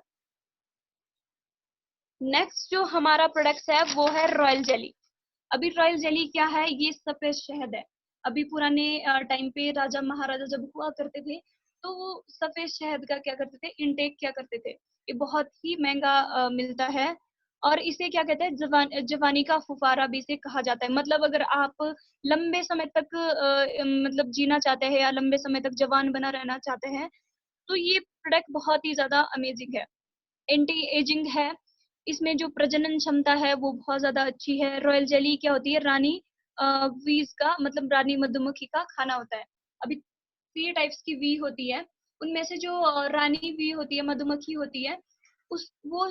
Speaker 2: नेक्स्ट जो हमारा प्रोडक्ट है वो है रॉयल जेली। अभी रॉयल जेली क्या है, ये सफेद शहद है। अभी पुराने टाइम पे राजा महाराजा जब हुआ करते थे, तो वो सफेद शहद का क्या करते थे, इनटेक क्या करते थे। ये बहुत ही महंगा मिलता है, और इसे क्या कहते हैं, जवानी का फुफारा भी इसे कहा जाता है। मतलब अगर आप लंबे समय तक मतलब जीना चाहते हैं, या लंबे समय तक जवान बना रहना चाहते हैं, तो ये प्रोडक्ट बहुत ही ज्यादा अमेजिंग है, एंटी एजिंग है। इसमें जो प्रजनन क्षमता है वो बहुत ज्यादा अच्छी है। रॉयल जेली क्या होती है, रानी वीज का मतलब रानी मधुमक्खी का खाना होता है। अभी 3 टाइप्स की वी होती है, उनमें से जो रानी वी होती है, मधुमक्खी होती है, वो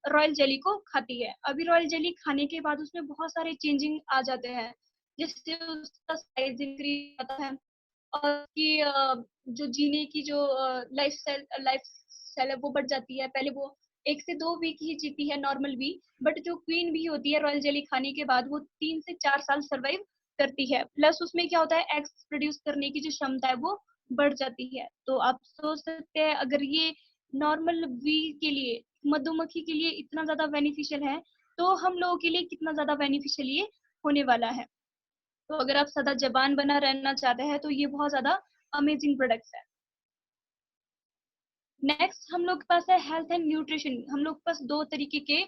Speaker 2: रॉयल जेली को खाती है। अभी रॉयल जेली खाने के बाद उसमें बहुत सारे चेंजिंग आ जाते हैं, जिससे उसका साइज इंक्रीज होता है और उसकी जो जीने की जो लाइफ स्टाइल है वो बढ़ जाती है। पहले वो 1 से 2 वीक ही जीती है नॉर्मल बी, बट जो क्वीन बी होती है रॉयल जेली खाने के बाद वो 3 से 4 साल सर्वाइव करती है। प्लस उसमें क्या होता है, एग्स प्रोड्यूस करने की जो क्षमता है वो बढ़ जाती है। तो आप सोच सकते हैं अगर ये नॉर्मल बी के लिए, मधुमक्खी के लिए इतना ज्यादा बेनिफिशियल है, तो हम लोगों के लिए कितना ज्यादा बेनिफिशियल ये होने वाला है। तो अगर आप सदा जबान बना रहना चाहते हैं तो ये बहुत ज्यादा अमेजिंग प्रोडक्ट्स है। नेक्स्ट हम लोग के पास है हेल्थ एंड न्यूट्रिशन। हम लोग के पास 2 तरीके के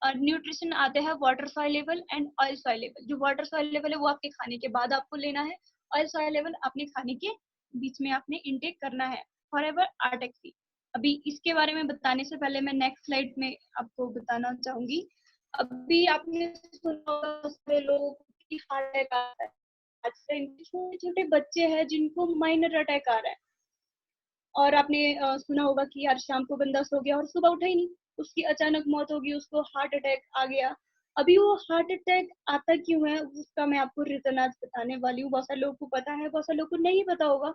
Speaker 2: न्यूट्रिशन आते हैं, water soluble and oil soluble. जो वाटर सॉल्युबल है वो आपके खाने के बाद आपको लेना है, ऑयल सॉल्युबल अपने खाने के बीच में आपने इनटेक करना है, फॉरएवर आर्टेक फ्री। अभी इसके बारे में बताने से पहले मैं नेक्स्ट स्लाइड में आपको बताना चाहूंगी। अभी आपने सुना होगा बहुत सारे लोगों की हार्ट अटैक आ रहा है। आजकल छोटे छोटे बच्चे हैं जिनको माइनर अटैक आ रहा है, और आपने सुना होगा कि यार शाम को बंदा सो गया और सुबह उठा ही नहीं, उसकी अचानक मौत होगी, उसको हार्ट अटैक आ गया। अभी वो हार्ट अटैक आता क्यों है उसका मैं आपको रीजन आज बताने वाली हूँ। बहुत सारे लोगों को पता है, बहुत सारे लोगों को नहीं पता होगा,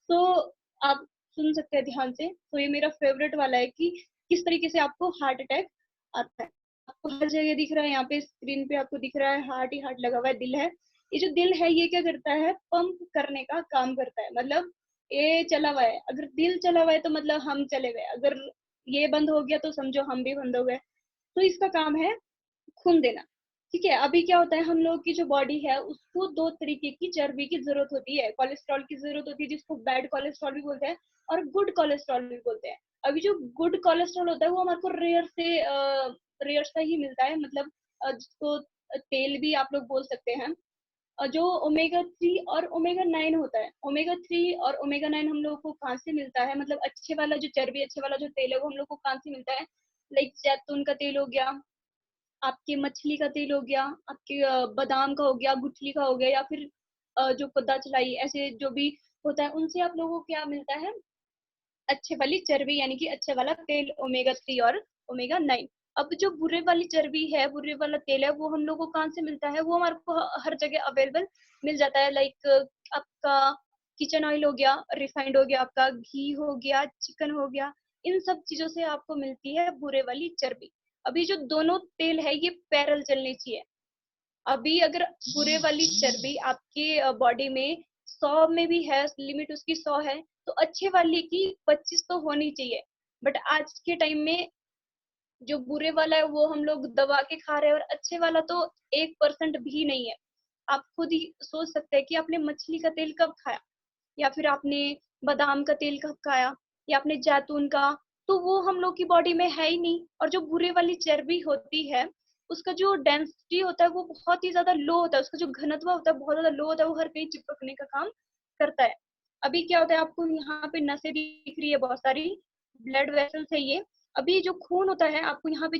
Speaker 2: तो आप सुन सकते हैं ध्यान से। तो ये मेरा फेवरेट वाला है कि किस तरीके से आपको हार्ट अटैक आता है। आपको हर जगह दिख रहा है, यहाँ पे स्क्रीन पे आपको दिख रहा है हार्ट ही हार्ट लगा हुआ है, दिल है। ये जो दिल है ये क्या करता है, पंप करने का काम करता है। मतलब ये चला हुआ है, अगर दिल चला हुआ है तो मतलब हम चले गए, अगर ये बंद हो गया तो समझो हम भी बंद हो गए। तो इसका काम है खून देना। ठीक है, अभी क्या होता है, हम लोग की जो बॉडी है उसको 2 तरीके की चर्बी की जरूरत होती है। कोलेस्ट्रॉल की जरूरत होती है जिसको बैड कोलेस्ट्रॉल भी बोलते हैं, और गुड कोलेस्ट्रॉल भी बोलते हैं। अभी जो गुड कोलेस्ट्रॉल होता है वो हमारे को रेयर से ही मिलता है। मतलब जिसको तेल भी आप लोग बोल सकते हैं। जो ओमेगा 3 और ओमेगा 9 होता है, ओमेगा 3 और ओमेगा 9 हम लोगों को कहाँ से मिलता है, मतलब अच्छे वाला जो चर्बी, अच्छे वाला जो तेल है वो हम लोग को कहाँ से मिलता है। लाइक जैतून का तेल हो गया, आपके मछली का तेल हो गया, आपके बादाम का हो गया, गुठली का हो गया, या फिर जो पता चलाई ऐसे जो भी होता है, उनसे आप लोगों को क्या मिलता है, अच्छे वाली चर्बी, यानी कि अच्छे वाला तेल, ओमेगा 3 और ओमेगा 9। अब जो बुरे वाली चर्बी है, बुरे वाला तेल है, वो हम लोग को कहाँ से मिलता है, वो हमारे को हर जगह अवेलेबल मिल जाता है। लाइक आपका किचन ऑयल हो गया, रिफाइंड हो गया, आपका घी हो गया, चिकन हो गया, इन सब चीजों से आपको मिलती है बुरे वाली चर्बी। अभी जो दोनों तेल है ये पैरेलल चलनी चाहिए। अभी अगर बुरे वाली चर्बी आपके बॉडी में 100 में भी है, लिमिट उसकी 100 है, तो अच्छे वाले की 25 तो होनी चाहिए। बट आज के टाइम में जो बुरे वाला है वो हम लोग दबा के खा रहे हैं, और अच्छे वाला तो 1% भी नहीं है। आप खुद ही सोच सकते हैं कि आपने मछली का तेल कब खाया, या फिर आपने बादाम का तेल कब खाया, या आपने जैतून का। तो वो हम लोग की बॉडी में है ही नहीं। और जो बुरे वाली चर्बी होती है उसका जो डेंसिटी होता है वो बहुत ही ज्यादा लो होता है, उसका जो घनत्व होता है बहुत ज्यादा लो होता है, वो हर कहीं चिपकने का काम करता है। अभी क्या होता है, आपको यहाँ पे नसें दिख रही है बहुत सारी, ब्लड वेसल्स है ये। अभी जो खून होता है आपको यहाँ पे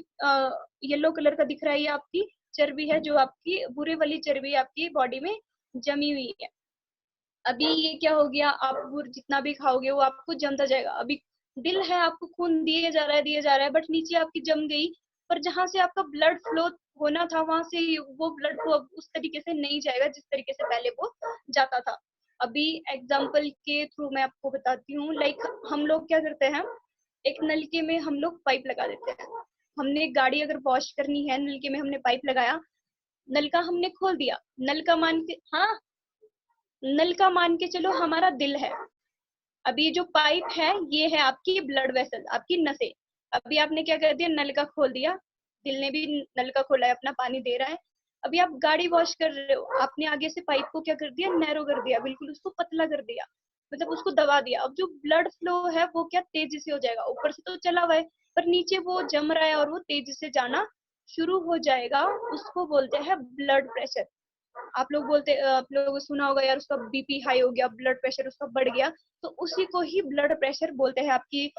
Speaker 2: येलो कलर का दिख रहा है, ये आपकी चर्बी है, जो आपकी बुरे वाली चर्बी आपकी बॉडी में जमी हुई है। अभी ये क्या हो गया, आप गुड़ जितना भी खाओगे वो आपको जमता जाएगा। अभी दिल है, आपको खून दिए जा रहा है, दिए जा रहा है, बट नीचे आपकी जम गई, पर जहां से आपका ब्लड फ्लो होना था वहां से वो ब्लड फ्लो अब उस तरीके से नहीं जाएगा जिस तरीके से पहले वो जाता था। अभी एग्जाम्पल के थ्रू मैं आपको बताती हूँ। लाइक हम लोग क्या करते हैं, एक नलके में हम लोग पाइप लगा देते हैं। हमने गाड़ी अगर वॉश करनी है, नलके में हमने पाइप लगाया, नलका हमने खोल दिया, नलका मान के, हाँ, नल का मान के चलो हमारा दिल है। अभी जो पाइप है ये है आपकी ब्लड वेसल, आपकी नसें। अभी आपने क्या कर दिया, नल का खोल दिया, दिल ने भी नल का खोला है, अपना पानी दे रहा है। अभी आप गाड़ी वॉश कर रहे हो, आपने आगे से पाइप को क्या कर दिया, नैरो कर दिया, बिल्कुल उसको पतला कर दिया, मतलब उसको दबा दिया। अब जो ब्लड फ्लो है वो क्या तेजी से हो जाएगा, ऊपर से तो चला हुआ है पर नीचे वो जम रहा है और वो तेजी से जाना शुरू हो जाएगा। उसको बोलते हैं ब्लड प्रेशर। आप लोग बोलते, आप लोगों को सुना होगा यार उसका बीपी हाई हो गया, ब्लड प्रेशर उसका बढ़ गया, तो उसी को ही ब्लड प्रेशर बोलते हैं। आपकी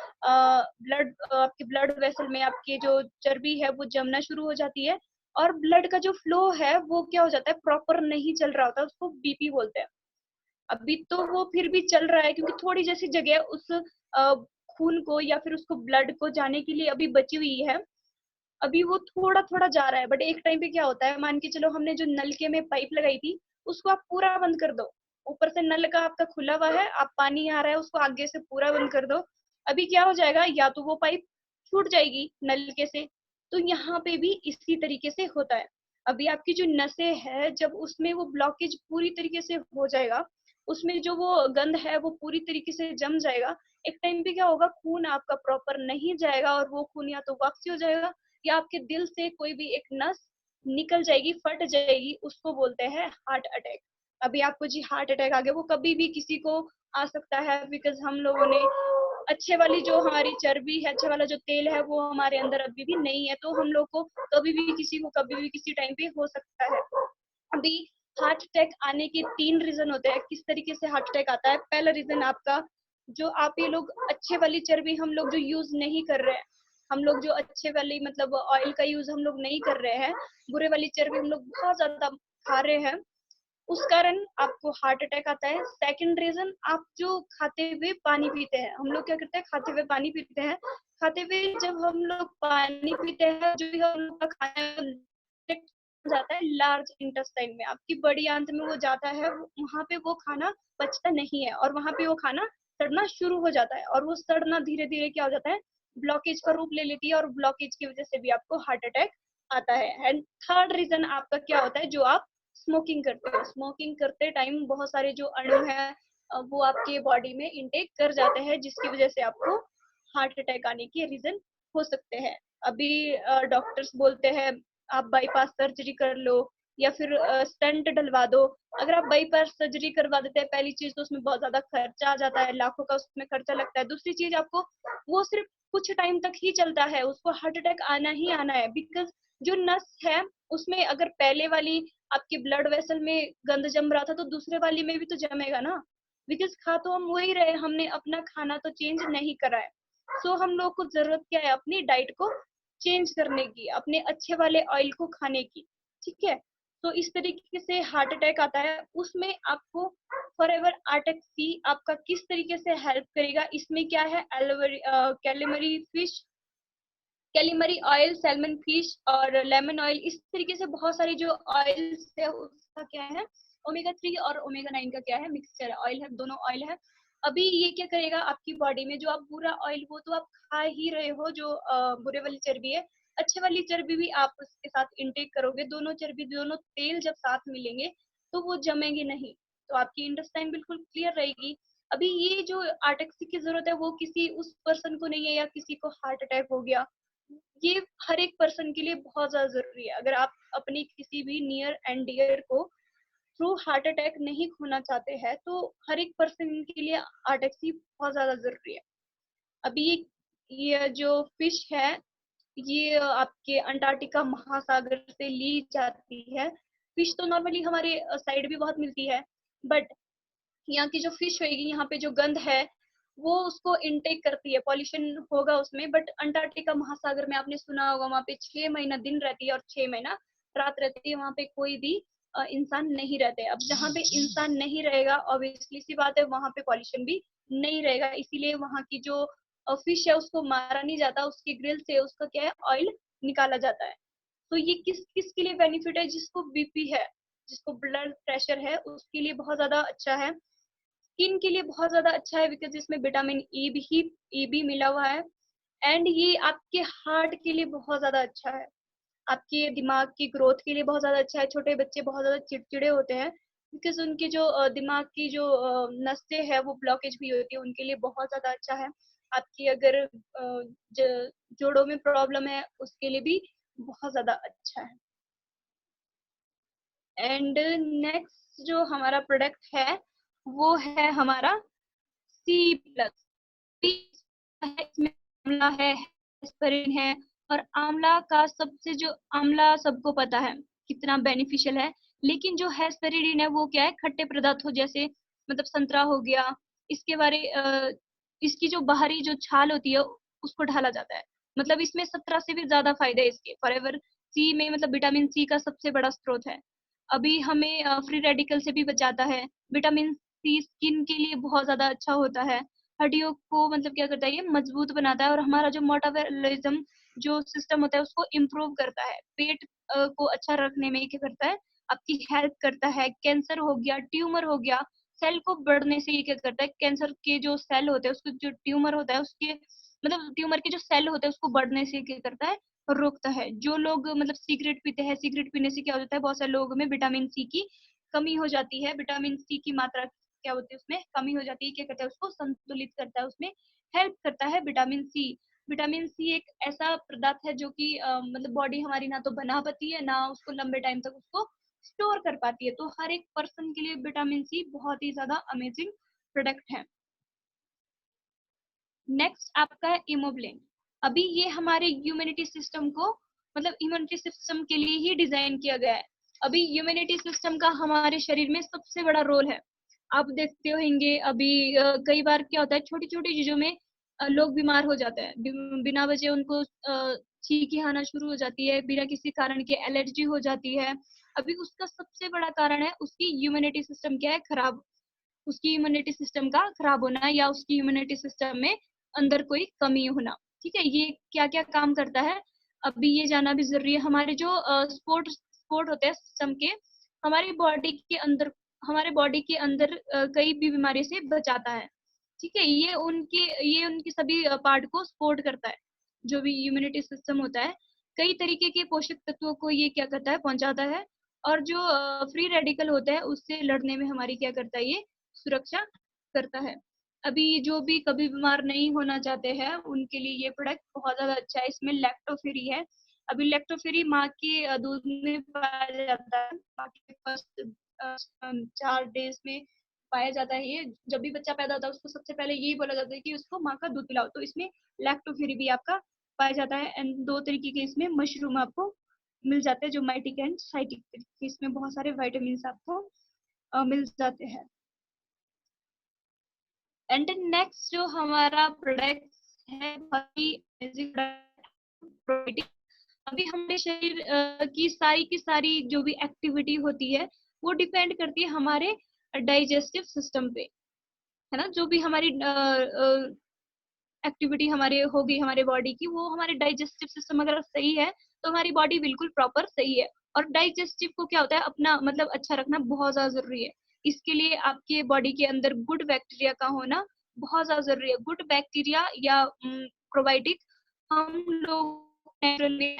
Speaker 2: ब्लड वेसल में आपकी जो चर्बी है वो जमना शुरू हो जाती है, और ब्लड का जो फ्लो है वो क्या हो जाता है, प्रॉपर नहीं चल रहा होता, उसको बीपी बोलते हैं। अभी तो वो फिर भी चल रहा है क्योंकि थोड़ी जैसी जगह उस खून को या फिर उसको ब्लड को जाने के लिए अभी बची हुई है, अभी वो थोड़ा थोड़ा जा रहा है। बट एक टाइम पे क्या होता है, मान के चलो हमने जो नलके में पाइप लगाई थी उसको आप पूरा बंद कर दो, ऊपर से नल का आपका खुला हुआ है, आप पानी आ रहा है उसको आगे से पूरा बंद कर दो, अभी क्या हो जाएगा, या तो वो पाइप छूट जाएगी नलके से। तो यहाँ पे भी इसी तरीके से होता है। अभी आपकी जो नसें है, जब उसमें वो ब्लॉकेज पूरी तरीके से हो जाएगा, उसमें जो वो गंध है वो पूरी तरीके से जम जाएगा, एक टाइम पे क्या होगा, खून आपका प्रॉपर नहीं जाएगा और वो खून या तो वापसी हो जाएगा या आपके दिल से कोई भी एक नस निकल जाएगी, फट जाएगी, उसको बोलते हैं हार्ट अटैक। अभी आपको जी हार्ट अटैक आ गया, वो कभी भी किसी को आ सकता है, बिकॉज हम लोगों ने अच्छे वाली जो हमारी चर्बी है, अच्छा वाला जो तेल है वो हमारे अंदर अभी भी नहीं है, तो हम लोग को कभी भी किसी को कभी भी किसी टाइम पे हो सकता है। अभी हार्ट अटैक आने के 3 रीजन होते हैं, किस तरीके से हार्ट अटैक आता है। पहला रीजन आपका, जो आप ये लोग अच्छे वाली चर्बी हम लोग जो यूज नहीं कर रहे हैं, हम लोग जो अच्छे वाली मतलब ऑयल का यूज हम लोग नहीं कर रहे हैं, बुरे वाली चर्बी हम लोग बहुत ज्यादा खा रहे हैं, उस कारण आपको हार्ट अटैक आता है। सेकंड रीजन, आप जो खाते हुए पानी पीते हैं, हम लोग क्या करते हैं, खाते हुए पानी पीते हैं, खाते हुए जब हम लोग पानी पीते हैं, जो भी हम लोग का खाना है, जाता है लार्ज इंटेस्टाइन में, आपकी बड़ी आंत में वो जाता है, वहां पे वो खाना पचता नहीं है और वहां पे वो खाना सड़ना शुरू हो जाता है, और वो सड़ना धीरे धीरे क्या हो जाता है, ब्लॉकेज का रूप ले लेती है, और ब्लॉकेज की वजह से भी आपको हार्ट अटैक आता है। एंड थर्ड रीजन आपका क्या होता है, जो आप स्मोकिंग करते हो, स्मोकिंग करते टाइम बहुत सारे जो अणु है वो आपके बॉडी में इनटेक कर जाते हैं, जिसकी वजह से आपको हार्ट अटैक आने के रीजन हो सकते हैं। अभी डॉक्टर्स बोलते हैं आप बाईपास सर्जरी कर लो या फिर स्टेंट डलवा दो। अगर आप बाईपास सर्जरी करवा देते हैं, पहली चीज तो उसमें बहुत ज्यादा खर्चा आ जाता है, लाखों का उसमें खर्चा लगता है। दूसरी चीज, आपको वो सिर्फ कुछ टाइम तक ही चलता है, उसको हार्ट अटैक आना ही आना है, बिकॉज जो नस है उसमें अगर पहले वाली आपके ब्लड वेसल में गंद जम रहा था, तो दूसरे वाली में भी तो जमेगा ना, बिकॉज खा तो हम वही रहे, हमने अपना खाना तो चेंज नहीं करा है। सो हम लोग को जरूरत क्या है, अपनी डाइट को चेंज करने की, अपने अच्छे वाले ऑयल को खाने की, ठीक है। तो इस तरीके से हार्ट अटैक आता है। उसमें आपको फॉरएवर आर्टेक्सी आपका किस तरीके से हेल्प करेगा, इसमें क्या है, कैलिमरी फिश, कैलिमरी ऑयल, सैल्मन फिश और लेमन ऑयल, इस तरीके से बहुत सारी जो ऑयल्स है उसका क्या है, ओमेगा 3 और ओमेगा 9 का क्या है, मिक्सचर ऑयल है, दोनों ऑयल है। अभी ये क्या करेगा आपकी बॉडी में, जो आप बुरा ऑयल वो तो आप खा ही रहे हो, जो बुरे वाली चर्बी है, अच्छे वाली चर्बी भी आप उसके साथ इंटेक करोगे, दोनों चर्बी दोनों तेल जब साथ मिलेंगे तो वो जमेंगे नहीं, तो आपकी इंटेस्टाइन बिल्कुल क्लियर रहेगी। अभी ये जो आर्टेक्सी की जरूरत है वो किसी उस पर्सन को नहीं है या किसी को हार्ट अटैक हो गया, ये हर एक पर्सन के लिए बहुत ज्यादा जरूरी है। अगर आप अपनी किसी भी नियर एंड डियर को थ्रू हार्ट अटैक नहीं खोना चाहते हैं, तो हर एक पर्सन के लिए आर्टेक्सी बहुत ज्यादा जरूरी है। अभी ये जो फिश है, ये आपके अंटार्कटिका महासागर से ली जाती है। फिश तो नॉर्मली हमारे साइड भी बहुत मिलती है, बट यहाँ की जो फिश होगी, यहाँ पे जो गंध है वो उसको इनटेक करती है, पॉल्यूशन होगा उसमें, बट अंटार्कटिका महासागर में आपने सुना होगा वहाँ पे 6 महीना दिन रहती है और 6 महीना रात रहती है, वहाँ पे कोई भी इंसान नहीं रहते। अब जहाँ पे इंसान नहीं रहेगा, ऑब्वियसली सी बात है, वहाँ पे पॉल्यूशन भी नहीं रहेगा, इसीलिए वहाँ की जो फिश है उसको मारा नहीं जाता, उसके ग्रिल से उसका क्या है, ऑयल निकाला जाता है। तो ये किस किस के लिए बेनिफिट है, जिसको बीपी है, जिसको ब्लड प्रेशर है, उसके लिए बहुत ज्यादा अच्छा है। स्किन के लिए बहुत ज्यादा अच्छा है, बिकॉज इसमें विटामिन ई भी मिला हुआ है। एंड ये आपके हार्ट के लिए बहुत ज्यादा अच्छा है, आपके दिमाग की ग्रोथ के लिए बहुत ज्यादा अच्छा है। छोटे बच्चे बहुत ज्यादा चिड़चिड़े होते हैं, बिकॉज उनकी जो दिमाग की जो नसें है वो ब्लॉकेज भी होती है, उनके लिए बहुत ज्यादा अच्छा है। आपकी अगर जोड़ों में प्रॉब्लम है उसके लिए भी बहुत ज्यादा अच्छा है। एंड नेक्स्ट जो हमारा प्रोडक्ट है वो है हमारा सी प्लस। इसमें आंवला है, एस्पिरिन है, और आंवला का सबसे जो आंवला सबको पता है कितना बेनिफिशियल है, लेकिन जो हेस्पेरिडिन है वो क्या है, खट्टे पदार्थों जैसे मतलब संतरा हो गया, इसके इसकी जो बाहरी जो छाल होती है उसको ढाला जाता है। मतलब इसमें 17 से भी ज्यादा फायदे हैं इसके। फॉरएवर सी में मतलब विटामिन सी का सबसे बड़ा स्रोत है। अभी हमें फ्री रेडिकल से भी बचाता है। विटामिन सी स्किन के लिए बहुत ज्यादा अच्छा होता है। हड्डियों को मतलब क्या करता है, ये मजबूत बनाता है और हमारा जो मेटाबॉलिज्म जो सिस्टम होता है उसको इम्प्रूव करता है। पेट को अच्छा रखने में क्या करता है, आपकी हेल्प करता है। कैंसर हो गया, ट्यूमर हो गया, सेल को बढ़ने से ये क्या करता है, कैंसर के जो सेल होते हैं उसको, जो ट्यूमर होता है उसके मतलब ट्यूमर के जो सेल होते हैं उसको बढ़ने से क्या करता है, रोकता है। जो लोग मतलब सिगरेट पीते हैं, सिगरेट पीने से क्या होता है, बहुत सारे लोगों में विटामिन सी की कमी हो जाती है। विटामिन सी की मात्रा क्या होती है उसमें कमी हो जाती है, क्या करता है, उसको संतुलित करता है, उसमें हेल्प करता है विटामिन सी। विटामिन सी एक ऐसा पदार्थ है जो कि मतलब बॉडी हमारी ना तो बना पाती है, ना उसको लंबे टाइम तक उसको स्टोर कर पाती है। तो हर एक पर्सन के लिए विटामिन सी बहुत ही ज्यादा अमेजिंग प्रोडक्ट है। नेक्स्ट आपका है इमोब्लिन। अभी ये हमारे इम्यूनिटी सिस्टम को मतलब इम्यूनिटी सिस्टम के लिए ही डिजाइन किया गया है। अभी इम्यूनिटी सिस्टम का हमारे शरीर में सबसे बड़ा रोल है। आप देखते होंगे अभी कई बार क्या होता है, छोटी छोटी चीजों में लोग बीमार हो जाते हैं। बिना वजह उनको छींकी आना शुरू हो जाती है, बिना किसी कारण के एलर्जी हो जाती है। अभी उसका सबसे बड़ा कारण है उसकी इम्यूनिटी सिस्टम क्या है, खराब। उसकी इम्यूनिटी सिस्टम का खराब होना या उसकी इम्यूनिटी सिस्टम में अंदर कोई कमी होना। ठीक है, ये क्या क्या काम करता है अभी ये जानना भी जरूरी है। हमारे जो स्पोर्ट स्पोर्ट होते हैं सिस्टम के, हमारी बॉडी के अंदर हमारे बॉडी के अंदर कई भी बीमारी से बचाता है। ठीक है, ये उनके सभी पार्ट को सपोर्ट करता है। जो भी इम्यूनिटी सिस्टम होता है, कई तरीके के पोषक तत्वों को ये क्या करता है, पहुंचाता है। और जो फ्री रेडिकल होता है उससे लड़ने में हमारी क्या करता है, ये सुरक्षा करता है। अभी जो भी कभी बीमार नहीं होना चाहते हैं उनके लिए ये प्रोडक्ट बहुत ज्यादा अच्छा है। इसमें लैक्टो फ्री है। अभी लैक्टो फ्री माँ के दूध में पाया जाता है। माँ के फर्स्ट 4 डेज में पाया जाता है। ये जब भी बच्चा पैदा होता है उसको सबसे पहले यही बोला जाता है कि उसको माँ का दूध पिलाओ। तो इसमें लैक्टो फ्री भी आपका पाया जाता है। एंड 2 तरीके के इसमें मशरूम आपको मिल जाते हैं, जो माइटिक एंड साइटिक। इसमें बहुत सारे वाइटामिन आपको मिल जाते हैं। एंड नेक्स्ट जो हमारा प्रोडक्ट है बहुत ही amazing product है। अभी हमारे शरीर की सारी जो भी एक्टिविटी होती है वो डिपेंड करती है हमारे डाइजेस्टिव सिस्टम पे, है ना। जो भी हमारी एक्टिविटी हमारे होगी हमारे बॉडी की, वो हमारे डाइजेस्टिव सिस्टम अगर सही है तो हमारी बॉडी बिल्कुल प्रॉपर सही है। और डाइजेस्टिव को क्या होता है, अपना मतलब अच्छा रखना बहुत ज्यादा जरूरी है। इसके लिए आपके बॉडी के अंदर गुड बैक्टीरिया का होना बहुत ज्यादा जरूरी है। गुड बैक्टीरिया या प्रोबायोटिक हम लोग नेचुरली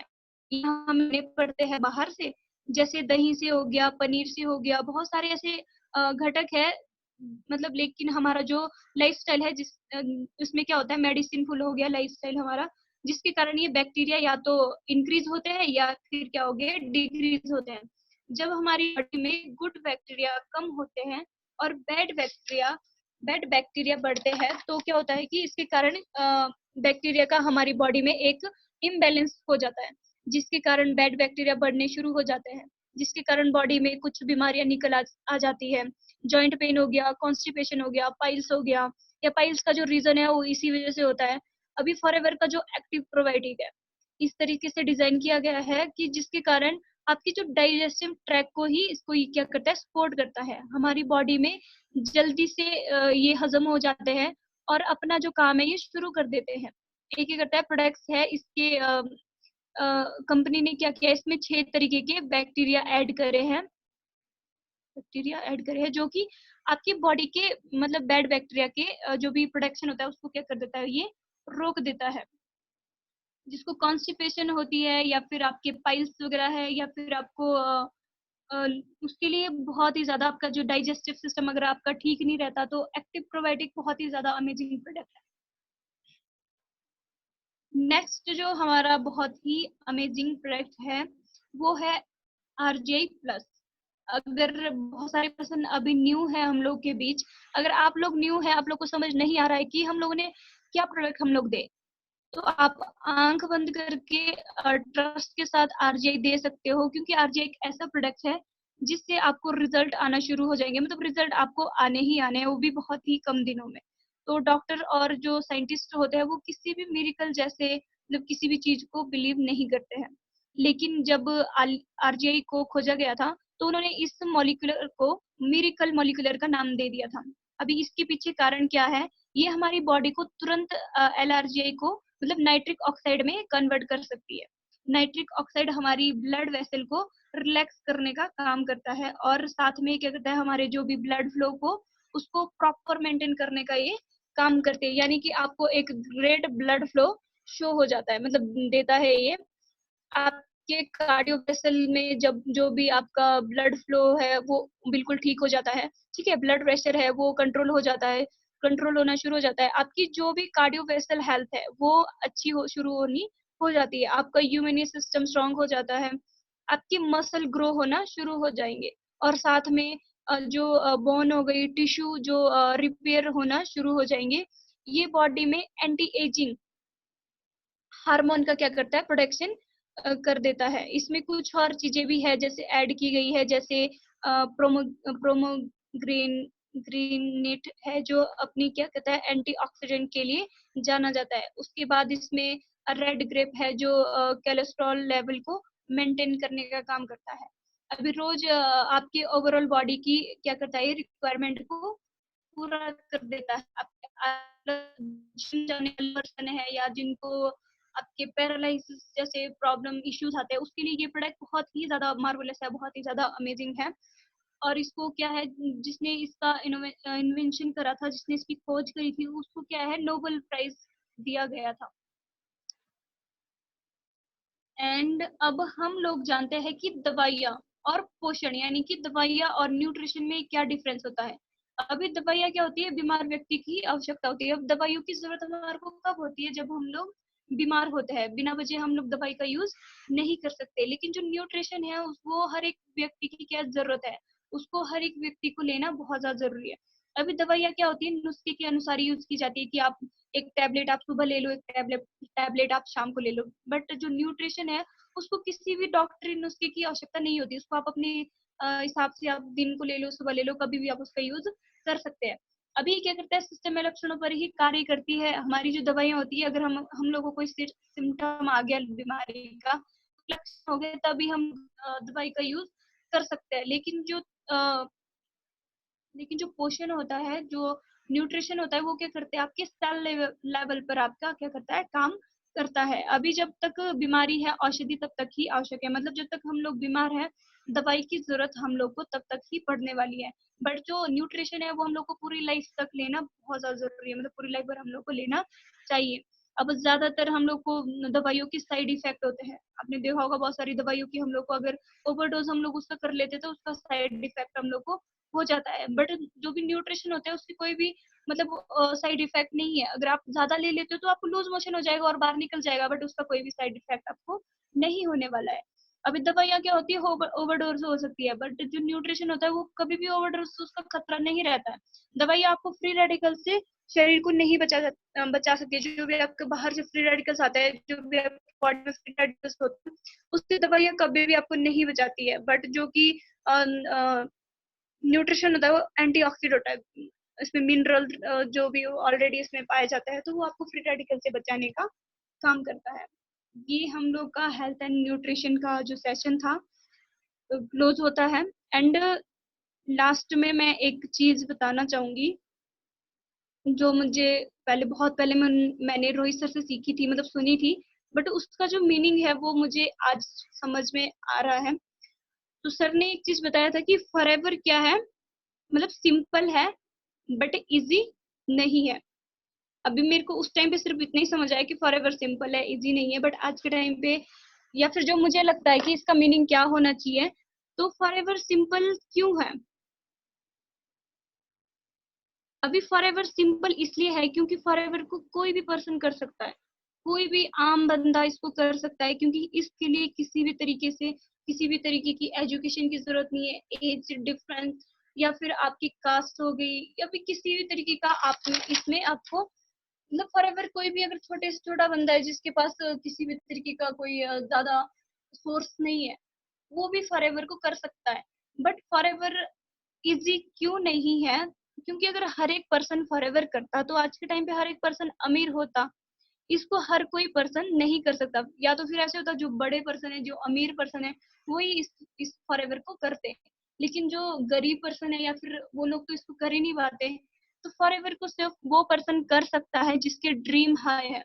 Speaker 2: हमें पड़ते हैं बाहर से, जैसे दही से हो गया, पनीर से हो गया, बहुत सारे ऐसे घटक है। मतलब लेकिन हमारा जो लाइफस्टाइल है उसमें क्या होता है, मेडिसिन फुल हो गया लाइफस्टाइल हमारा, जिसके कारण ये बैक्टीरिया या तो इंक्रीज होते हैं या फिर क्या हो गया, डिक्रीज होते हैं। जब हमारी बॉडी में गुड बैक्टीरिया कम होते हैं और बैड बैक्टीरिया बढ़ते हैं, तो क्या होता है कि इसके कारण बैक्टीरिया का हमारी बॉडी में एक इम्बैलेंस हो जाता है, जिसके कारण बैड बैक्टीरिया बढ़ने शुरू हो जाते हैं, जिसके कारण बॉडी में कुछ बीमारियां निकल आ जाती है। जॉइंट पेन हो गया, कॉन्स्टिपेशन हो गया, पाइल्स हो गया। या पाइल्स का जो रीजन है वो इसी वजह से होता है। अभी फॉरएवर का जो एक्टिव प्रोबायोटिक है, इस तरीके से डिजाइन किया गया है कि जिसके कारण आपकी जो डाइजेस्टिव ट्रैक को ही इसको ये क्या करता है, सपोर्ट करता है। हमारी बॉडी में जल्दी से ये हजम हो जाते हैं और अपना जो काम है ये शुरू कर देते हैं। एक ही करता है प्रोडक्ट्स है इसके कंपनी ने क्या किया, इसमें 6 तरीके के बैक्टीरिया ऐड करे हैं जो कि आपकी बॉडी के मतलब बैड बैक्टीरिया के जो भी प्रोडक्शन होता है उसको क्या कर देता है, ये रोक देता है। जिसको कॉन्स्टिपेशन होती है या फिर आपके पाइल्स वगैरह है या फिर आपको अ, उसके लिए बहुत ही ज्यादा आपका जो डाइजेस्टिव सिस्टम अगर आपका ठीक नहीं रहता तो एक्टिव प्रोबायोटिक बहुत ही ज्यादा अमेजिंग प्रोडक्ट है। नेक्स्ट जो हमारा बहुत ही अमेजिंग प्रोडक्ट है वो है आरजीआई प्लस। अगर बहुत सारे पर्सन अभी न्यू है हम लोग के बीच, अगर आप लोग न्यू है, आप लोग को समझ नहीं आ रहा है कि हम लोगों ने क्या प्रोडक्ट हम लोग दे, तो आप आंख बंद करके ट्रस्ट के साथ आरजीआई दे सकते हो, क्योंकि आरजीआई एक ऐसा प्रोडक्ट है जिससे आपको रिजल्ट आना शुरू हो जाएंगे। मतलब रिजल्ट आपको आने ही आने हैं, वो भी बहुत ही कम दिनों में। तो डॉक्टर और जो साइंटिस्ट होते हैं वो किसी भी मिरेकल जैसे मतलब किसी भी चीज को बिलीव नहीं करते हैं। लेकिन जब आरजीआई को खोजा गया था तो उन्होंने इस मॉलिक्यूलर को मिरेकल मॉलिक्यूलर का नाम दे दिया था। अभी इसके पीछे कारण क्या है, ये हमारी बॉडी को तुरंत LRGI को मतलब नाइट्रिक ऑक्साइड में कन्वर्ट कर सकती है। नाइट्रिक ऑक्साइड हमारी ब्लड वेसल को रिलैक्स करने का काम करता है और साथ में क्या करता है, हमारे जो भी ब्लड फ्लो को उसको प्रॉपर मेंटेन करने का ये काम करते हैं। यानी कि आपको एक ग्रेट ब्लड फ्लो शो हो जाता है, मतलब देता है ये। आपके कार्डियो वेसल में जब जो भी आपका ब्लड फ्लो है वो बिल्कुल ठीक हो जाता है, ठीक है, ब्लड प्रेशर है वो कंट्रोल हो जाता है, कंट्रोल होना शुरू हो जाता है, आपकी जो भी कार्डियो वेसल हेल्थ है वो अच्छी हो शुरू होनी हो जाती है, आपका इम्यूनी सिस्टम स्ट्रांग हो जाता है, आपकी मसल ग्रो होना शुरू हो जाएंगे और साथ में जो बोन हो गई, टिश्यू जो रिपेयर होना शुरू हो जाएंगे। ये बॉडी में एंटी एजिंग हार्मोन का क्या करता है, प्रोडक्शन कर देता है। इसमें कुछ और चीजें भी है जैसे ऐड की गई है, जैसे प्रोमोग्रेन ग्रीनेट है जो अपनी क्या कहता है एंटीऑक्सीडेंट के लिए जाना जाता है। उसके बाद इसमें रेड ग्रेप है जो कोलेस्ट्रॉल लेवल को मेंटेन करने का काम करता है। अभी रोज आपके ओवरऑल बॉडी की क्या करता है, रिक्वायरमेंट को पूरा कर देता है। आपके जिम जाने वाले पर्सन है या जिनको आपके पैरालिसिस जैसे प्रॉब्लम इश्यूज आते हैं, उसके लिए ये प्रोडक्ट बहुत ही ज्यादा मार्वेलस है, बहुत ही ज्यादा अमेजिंग है। और इसको क्या है, जिसने इसका इन्वेंशन करा था, जिसने इसकी खोज करी थी, उसको क्या है नोबेल प्राइज दिया गया था। एंड अब हम लोग जानते हैं कि दवाइयाँ और पोषण यानी कि दवाइयाँ और न्यूट्रिशन में क्या डिफरेंस होता है। अभी दवाइयाँ क्या होती है, बीमार व्यक्ति की आवश्यकता होती है। अब दवाइयों की जरूरत हमारे को कब होती है, जब हम लोग बीमार होते हैं, बिना वजह हम लोग दवाई का यूज नहीं कर सकते। लेकिन जो न्यूट्रिशन है वो हर एक व्यक्ति की क्या जरूरत है, उसको हर एक व्यक्ति को लेना बहुत ज्यादा जरूरी है। अभी दवाइयाँ क्या होती है, नुस्खे के अनुसार यूज की जाती है कि आप एक टैबलेट आप सुबह ले लो, एक टैबलेट आप शाम को ले लो। बट जो न्यूट्रिशन है उसको किसी भी डॉक्टरी नुस्खे की आवश्यकता नहीं होती, उसको आप अपने हिसाब से आप दिन को ले लो, सुबह ले लो, कभी भी आप उसका यूज कर सकते हैं। अभी क्या करता है, सिस्टम में लक्षणों पर ही कार्य करती है हमारी जो दवाइयाँ होती है। अगर हम लोगों को कोई सिम्टम आ गया बीमारी का, लक्षण हो गए, तभी हम दवाई का यूज कर सकते हैं। लेकिन जो पोषण होता है, जो न्यूट्रिशन होता है, वो क्या करते हैं, आपके सेल लेवल पर आपका क्या करता है, काम करता है। अभी जब तक बीमारी है औषधि तब तक ही आवश्यक है, मतलब जब तक हम लोग बीमार हैं दवाई की जरूरत हम लोग को तब तक ही पड़ने वाली है। बट जो न्यूट्रिशन है वो हम लोग को पूरी लाइफ तक लेना बहुत ज्यादा जरूरी है, मतलब पूरी लाइफ भर हम लोग को लेना चाहिए। अब ज्यादातर हम लोग को दवाइयों के साइड इफेक्ट होते हैं, आपने देखा होगा बहुत सारी दवाइयों की हम लोग को अगर ओवरडोज हम लोग उसका कर लेते तो उसका साइड इफेक्ट हम लोग को हो जाता है। बट जो भी न्यूट्रिशन होता है उसकी कोई भी मतलब साइड इफेक्ट नहीं है। अगर आप ज्यादा ले लेते हो तो आपको लूज मोशन हो जाएगा और बाहर निकल जाएगा, बट उसका कोई भी साइड इफेक्ट आपको नहीं होने वाला है। अभी दवाइयाँ क्या होती है, ओवरडोज हो सकती है, बट जो न्यूट्रिशन होता है वो कभी भी ओवरडोज उसका खतरा नहीं रहता है। दवाइयाँ आपको फ्री रेडिकल से शरीर को नहीं बचा सकती है। जो भी आपके बाहर से फ्री रेडिकल्स आता है, जो भी आपकी बॉडी में फ्री रेडिकल्स होते हैं, उससे दवाइयाँ कभी भी आपको नहीं बचाती है। बट जो कि न्यूट्रिशन होता है वो एंटीऑक्सीडेंट होता है, इसमें मिनरल जो भी ऑलरेडी इसमें पाया जाता है, तो वो आपको फ्री रेडिकल से बचाने का काम करता है। ये हम लोग का हेल्थ एंड न्यूट्रिशन का जो सेशन था क्लोज होता है। एंड लास्ट में मैं एक चीज बताना चाहूंगी जो मुझे बहुत पहले मैंने रोहित सर से सीखी थी, मतलब सुनी थी, बट उसका जो मीनिंग है वो मुझे आज समझ में आ रहा है। तो सर ने एक चीज बताया था कि फॉरएवर क्या है, मतलब सिंपल है बट इजी नहीं है। अभी मेरे को उस टाइम पे सिर्फ इतना ही समझ आया कि फॉरएवर सिंपल है, इजी नहीं है, बट आज के टाइम पे या फिर जो मुझे लगता है कि इसका मीनिंग क्या होना चाहिए, तो फॉरएवर सिंपल क्यों है। अभी फॉरएवर सिंपल इसलिए है क्योंकि फॉरएवर को कोई भी पर्सन कर सकता है, कोई भी आम बंदा इसको कर सकता है, क्योंकि इसके लिए किसी भी तरीके से किसी भी तरीके की एजुकेशन की जरूरत नहीं है, एज डिफरेंस या फिर आपकी कास्ट हो गई या फिर किसी भी तरीके का आप इसमें आपको मतलब फॉरएवर कोई भी अगर छोटे से छोटा बंदा है जिसके पास किसी भी तरीके का कोई ज्यादा सोर्स नहीं है, वो भी फॉरएवर को कर सकता है। बट फॉरएवर इजी क्यों नहीं है, क्योंकि अगर हर एक पर्सन फॉरएवर करता तो आज के टाइम पे हर एक पर्सन अमीर होता। इसको हर कोई पर्सन नहीं कर सकता, या तो फिर ऐसे होता जो बड़े पर्सन है, जो अमीर पर्सन है, वही इस फॉरएवर को करते हैं। लेकिन जो गरीब पर्सन है या फिर वो लोग तो इसको कर ही नहीं पाते। तो फॉरएवर को सिर्फ वो पर्सन कर सकता है जिसके ड्रीम हाई है,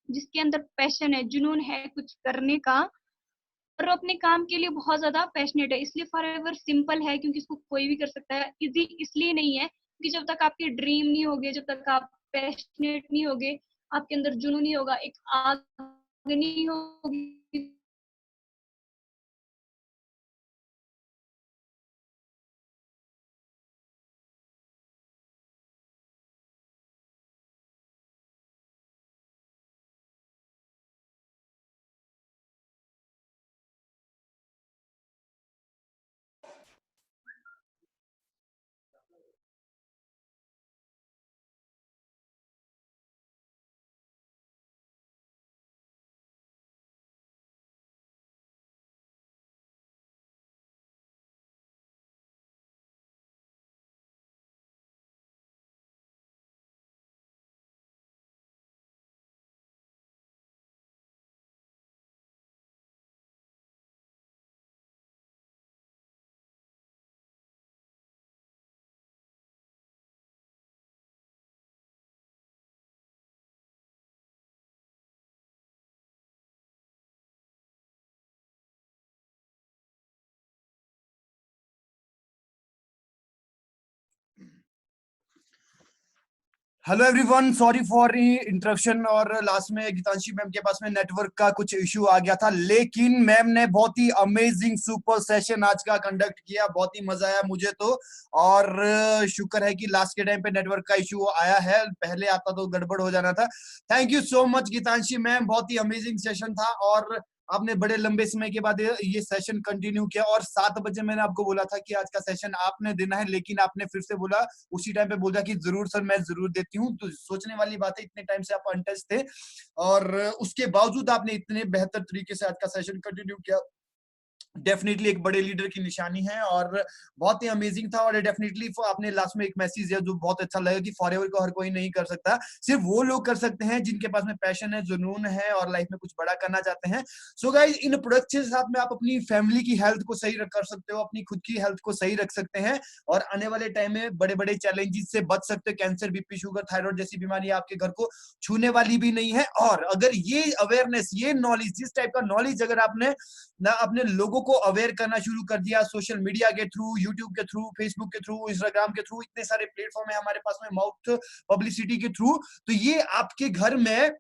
Speaker 2: जिसके अंदर पैशन है, जुनून है कुछ करने का, और वो अपने काम के लिए बहुत ज्यादा पैशनेट है। इसलिए फॉरएवर सिंपल है क्योंकि इसको कोई भी कर सकता है। इजी इसलिए नहीं है क्योंकि जब तक आपके ड्रीम नहीं होगे, जब तक आप पैशनेट नहीं होगे, आपके अंदर जुनून नहीं होगा, एक आग नहीं होगी,
Speaker 1: hello everyone, sorry for interruption. और लास्ट में गीतांशी मैम के पास में नेटवर्क का कुछ इशू आ गया था, लेकिन मैम ने बहुत ही अमेजिंग सुपर सेशन आज का कंडक्ट किया, बहुत ही मजा आया मुझे तो। और शुक्र है कि लास्ट के टाइम पे नेटवर्क का इशू आया है, पहले आता तो गड़बड़ हो जाना था। Thank you so much Geetanshi ma'am, बहुत ही अमेजिंग सेशन था और आपने बड़े लंबे समय के बाद ये सेशन कंटिन्यू किया। और 7 बजे मैंने आपको बोला था कि आज का सेशन आपने देना है, लेकिन आपने फिर से बोला, उसी टाइम पे बोला कि जरूर सर मैं जरूर देती हूँ। तो सोचने वाली बात है, इतने टाइम से आप अनटच थे और उसके बावजूद आपने इतने बेहतर तरीके से आज का सेशन कंटिन्यू किया। डेफिनेटली एक बड़े लीडर की निशानी है और बहुत ही अमेजिंग था। और डेफिनेटली आपने लास्ट में एक मैसेज दिया जो बहुत अच्छा लगा कि फॉरएवर को हर कोई नहीं कर सकता, सिर्फ वो लोग कर सकते हैं जिनके पास में पैशन है, जुनून है और लाइफ में कुछ बड़ा करना चाहते हैं। सो गाइस, इन प्रोडक्ट्स के साथ में आप अपनी फैमिली की हेल्थ को सही कर सकते हो, अपनी खुद की हेल्थ को सही रख सकते हैं और आने वाले टाइम में बड़े बड़े चैलेंजेस से बच सकते हो। कैंसर, बीपी, शुगर, थायराइड जैसी बीमारी आपके घर को छूने वाली भी नहीं है। और अगर ये अवेयरनेस, ये नॉलेज, जिस टाइप का नॉलेज अगर आपने ना अपने लोगों को अवेयर करना शुरू कर दिया सोशल मीडिया के थ्रू, यूट्यूब के थ्रू, फेसबुक के थ्रू, इंस्टाग्राम के थ्रू, इतने सारे प्लेटफॉर्म है हमारे पास में माउथ पब्लिसिटी के थ्रू, तो ये आपके घर में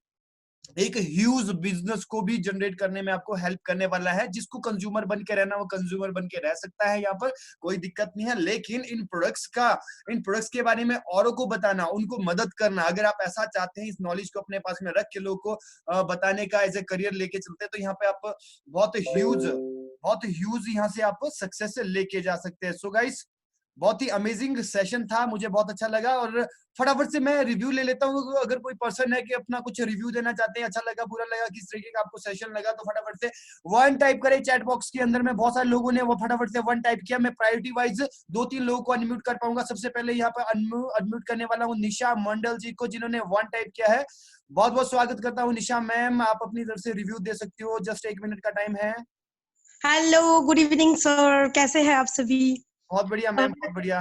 Speaker 1: एक ह्यूज बिजनेस को भी जनरेट करने में आपको हेल्प करने वाला है। जिसको कंज्यूमर बन के रहना, वो कंज्यूमर बन के रह सकता है, यहाँ पर कोई दिक्कत नहीं है। लेकिन इन प्रोडक्ट्स के बारे में औरों को बताना, उनको मदद करना, अगर आप ऐसा चाहते हैं, इस नॉलेज को अपने पास में रख के लोगों को बताने का एज ए करियर लेके चलते हैं, तो यहाँ पे आप बहुत ह्यूज यहाँ से आप सक्सेस लेके जा सकते हैं। सो गाइस, बहुत ही अमेजिंग सेशन था, मुझे बहुत अच्छा लगा। और फटाफट से मैं रिव्यू ले लेता हूँ, अगर कोई पर्सन है कि अपना कुछ रिव्यू देना चाहते हैं, अच्छा लगा, बुरा लगा, किस तरीके का आपको सेशन लगा, तो फटाफट से 1 टाइप करें चैट बॉक्स के अंदर में। बहुत सारे लोगों ने वो फटाफट से 1 टाइप किया। मैं प्रायोरिटी वाइज 2-3 लोगों को अनम्यूट कर पाऊंगा। सबसे पहले यहाँ पे अनम्यूट करने वाला हूँ निशा मंडल जी को, जिन्होंने 1 टाइप किया है। बहुत बहुत स्वागत करता हूँ निशा मैम, आप अपनी तरफ से रिव्यू दे सकती हो, जस्ट 1 मिनट का टाइम है।
Speaker 3: हेलो, गुड इवनिंग सर, कैसे हैं आप सभी?
Speaker 1: बहुत बढ़िया मैम, बहुत बढ़िया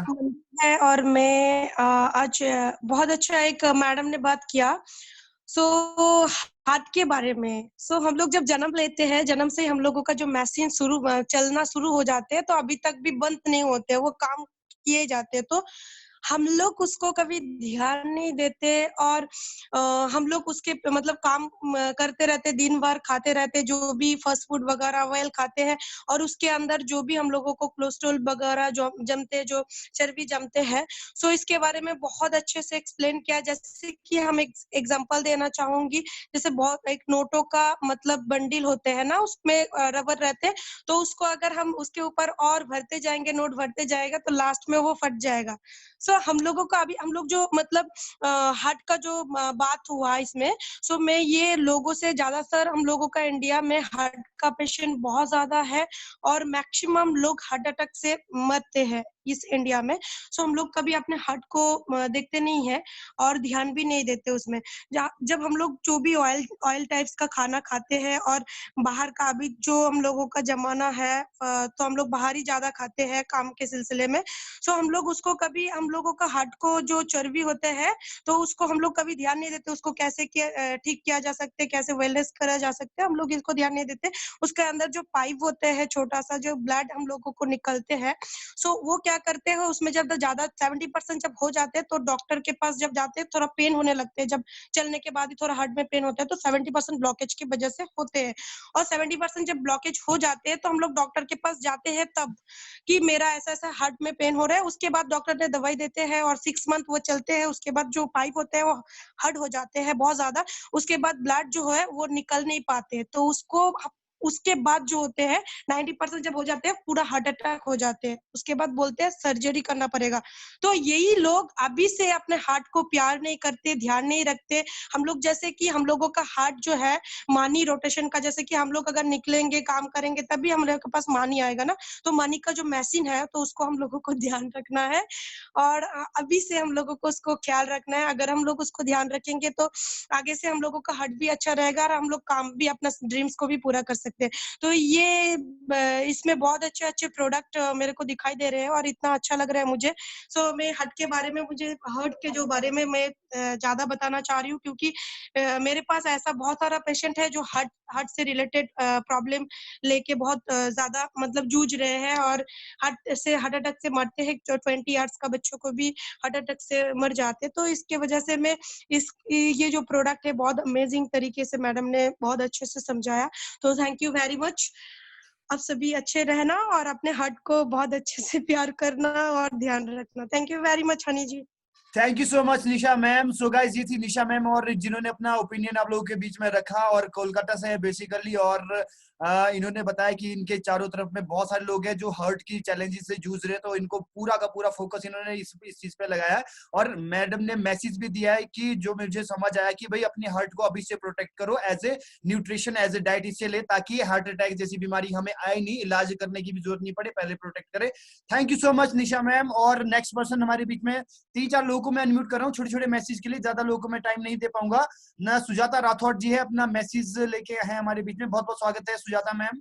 Speaker 3: है। और मैं आज बहुत अच्छा एक मैडम ने बात किया हार्ट के बारे में। हम लोग जब जन्म लेते हैं, जन्म से हम लोगों का जो मशीन चलना शुरू हो जाते हैं, तो अभी तक भी बंद नहीं होते, वो काम किए जाते हैं। तो हम लोग उसको कभी ध्यान नहीं देते और हम लोग उसके मतलब काम करते रहते, दिन भर खाते रहते, जो भी फास्ट फूड वगैरह ऑयल खाते हैं, और उसके अंदर जो भी हम लोगों को कोलेस्ट्रॉल वगैरह जो जमते, जो चर्बी जमते हैं। इसके बारे में बहुत अच्छे से एक्सप्लेन किया। जैसे कि हम एक एग्जांपल देना चाहूंगी, जैसे बहुत एक नोटों का मतलब बंडल होते हैं ना, उसमें रबर रहते हैं, तो उसको अगर हम उसके ऊपर और भरते जाएंगे, नोट भरते जाएगा, तो लास्ट में वो फट जाएगा। हम लोगों का अभी हम लोग जो मतलब हार्ट का जो बात हुआ इसमें, मैं ये लोगों से ज्यादातर हम लोगों का इंडिया में हार्ट का पेशेंट बहुत ज्यादा है और मैक्सिमम लोग हार्ट अटैक से मरते हैं। इस इंडिया में। सो हम लोग कभी अपने हार्ट को देखते नहीं है और ध्यान भी नहीं देते उसमें। जब हम लोग जो भी ऑयल टाइप्स का खाना खाते हैं और बाहर का अभी जो हम लोगों का जमाना है, तो हम लोग बाहर ही ज्यादा खाते हैं काम के सिलसिले में। सो हम लोग उसको कभी, हम लोगों का हार्ट को जो चर्बी होते हैं तो उसको हम लोग कभी ध्यान नहीं देते, उसको कैसे ठीक किया जा सकते, कैसे वेलनेस करा जा सकते हैं, हम लोग इसको ध्यान नहीं देते। उसके अंदर जो पाइप होते हैं, छोटा सा जो ब्लड हम लोगों को निकलते हैं, सो वो क्या करते हैं उसमें जब ज्यादा 70% जब हो जाते हैं तो डॉक्टर के पास जब जाते हैं थोड़ा पेन होने लगते हैं। जब चलने के बाद ही थोड़ा हार्ट में पेन होता है तो 70% ब्लॉकेज की वजह से होते हैं। और 70% जब ब्लॉकेज हो जाते हैं तो हम लोग डॉक्टर के पास जाते हैं तब कि मेरा ऐसा ऐसा हार्ट में पेन हो रहा है। उसके बाद डॉक्टर ने दवाई देते हैं और 6 मंथ वो चलते हैं। उसके बाद जो पाइप होते हैं वो हार्ड हो जाते हैं बहुत ज्यादा। उसके बाद ब्लड जो है वो निकल नहीं पाते, तो उसके बाद जो होते हैं 90% जब हो जाते हैं पूरा हार्ट अटैक हो जाते हैं। उसके बाद बोलते हैं सर्जरी करना पड़ेगा। तो यही लोग अभी से अपने हार्ट को प्यार नहीं करते, ध्यान नहीं रखते। हम लोग जैसे कि हम लोगों का हार्ट जो है मनी रोटेशन का, जैसे कि हम लोग अगर निकलेंगे काम करेंगे तभी हम लोगों के पास मनी आएगा ना, तो मनी का जो मशीन है तो उसको हम लोगों को ध्यान रखना है और अभी से हम लोगों को उसको ख्याल रखना है। अगर हम लोग उसको ध्यान रखेंगे तो आगे से हम लोगों का हार्ट भी अच्छा रहेगा और हम लोग काम भी अपना ड्रीम्स को भी पूरा कर सकते हैं। तो ये इसमें बहुत अच्छे-अच्छे प्रोडक्ट मेरे को दिखाई दे रहे हैं और इतना अच्छा लग रहा है मुझे। सो मैं हार्ट के बारे में, मुझे हार्ट के जो बारे में मैं ज़्यादा बताना चाह रही हूँ क्योंकि मेरे पास ऐसा बहुत सारा पेशेंट है जो हार्ट हार्ट से रिलेटेड प्रॉब्लम लेके बहुत ज़्यादा मतलब जूझ रहे हैं और हार्ट अटैक से मरते हैं। जो 20 इयर्स का बच्चों को भी हार्ट अटैक से मर जाते हैं। तो इसके वजह से मैं ये जो प्रोडक्ट है बहुत अमेजिंग तरीके से मैडम ने बहुत अच्छे से समझाया। तो थैंक यू वेरी मच। आप सभी अच्छे रहना और अपने हार्ट को बहुत अच्छे से प्यार करना और ध्यान रखना। Thank you very much Honey ji.
Speaker 1: Thank you so much Nisha ma'am. So guys, ये थी निशा मैम और जिन्होंने अपना ओपिनियन आप लोगों के बीच में रखा और कोलकाता से है बेसिकली। और इन्होंने बताया कि इनके चारों तरफ में बहुत सारे लोग हैं जो हार्ट की चैलेंजेस से जूझ रहे हैं, तो इनको पूरा का पूरा फोकस इन्होंने इस चीज पे लगाया है। और मैडम ने मैसेज भी दिया है कि जो मुझे समझ आया कि भाई अपने हार्ट को अभी से प्रोटेक्ट करो, as a nutrition, as a diet इससे ले, ताकि हार्ट अटैक जैसी बीमारी हमें आए नहीं, इलाज करने की भी जरूरत नहीं पड़े, पहले प्रोटेक्ट करे। Thank you so much Nisha ma'am. और नेक्स्ट पर्सन हमारे बीच में 3-4 लोगों को मैं अनम्यूट कर रहा हूँ छोटे छोटे मैसेज के लिए, ज्यादा लोगों को मैं टाइम नहीं दे पाऊंगा ना। सुजाता राठौड़ जी है, अपना मैसेज लेके है हमारे बीच में। बहुत बहुत स्वागत है सुजाता मैम।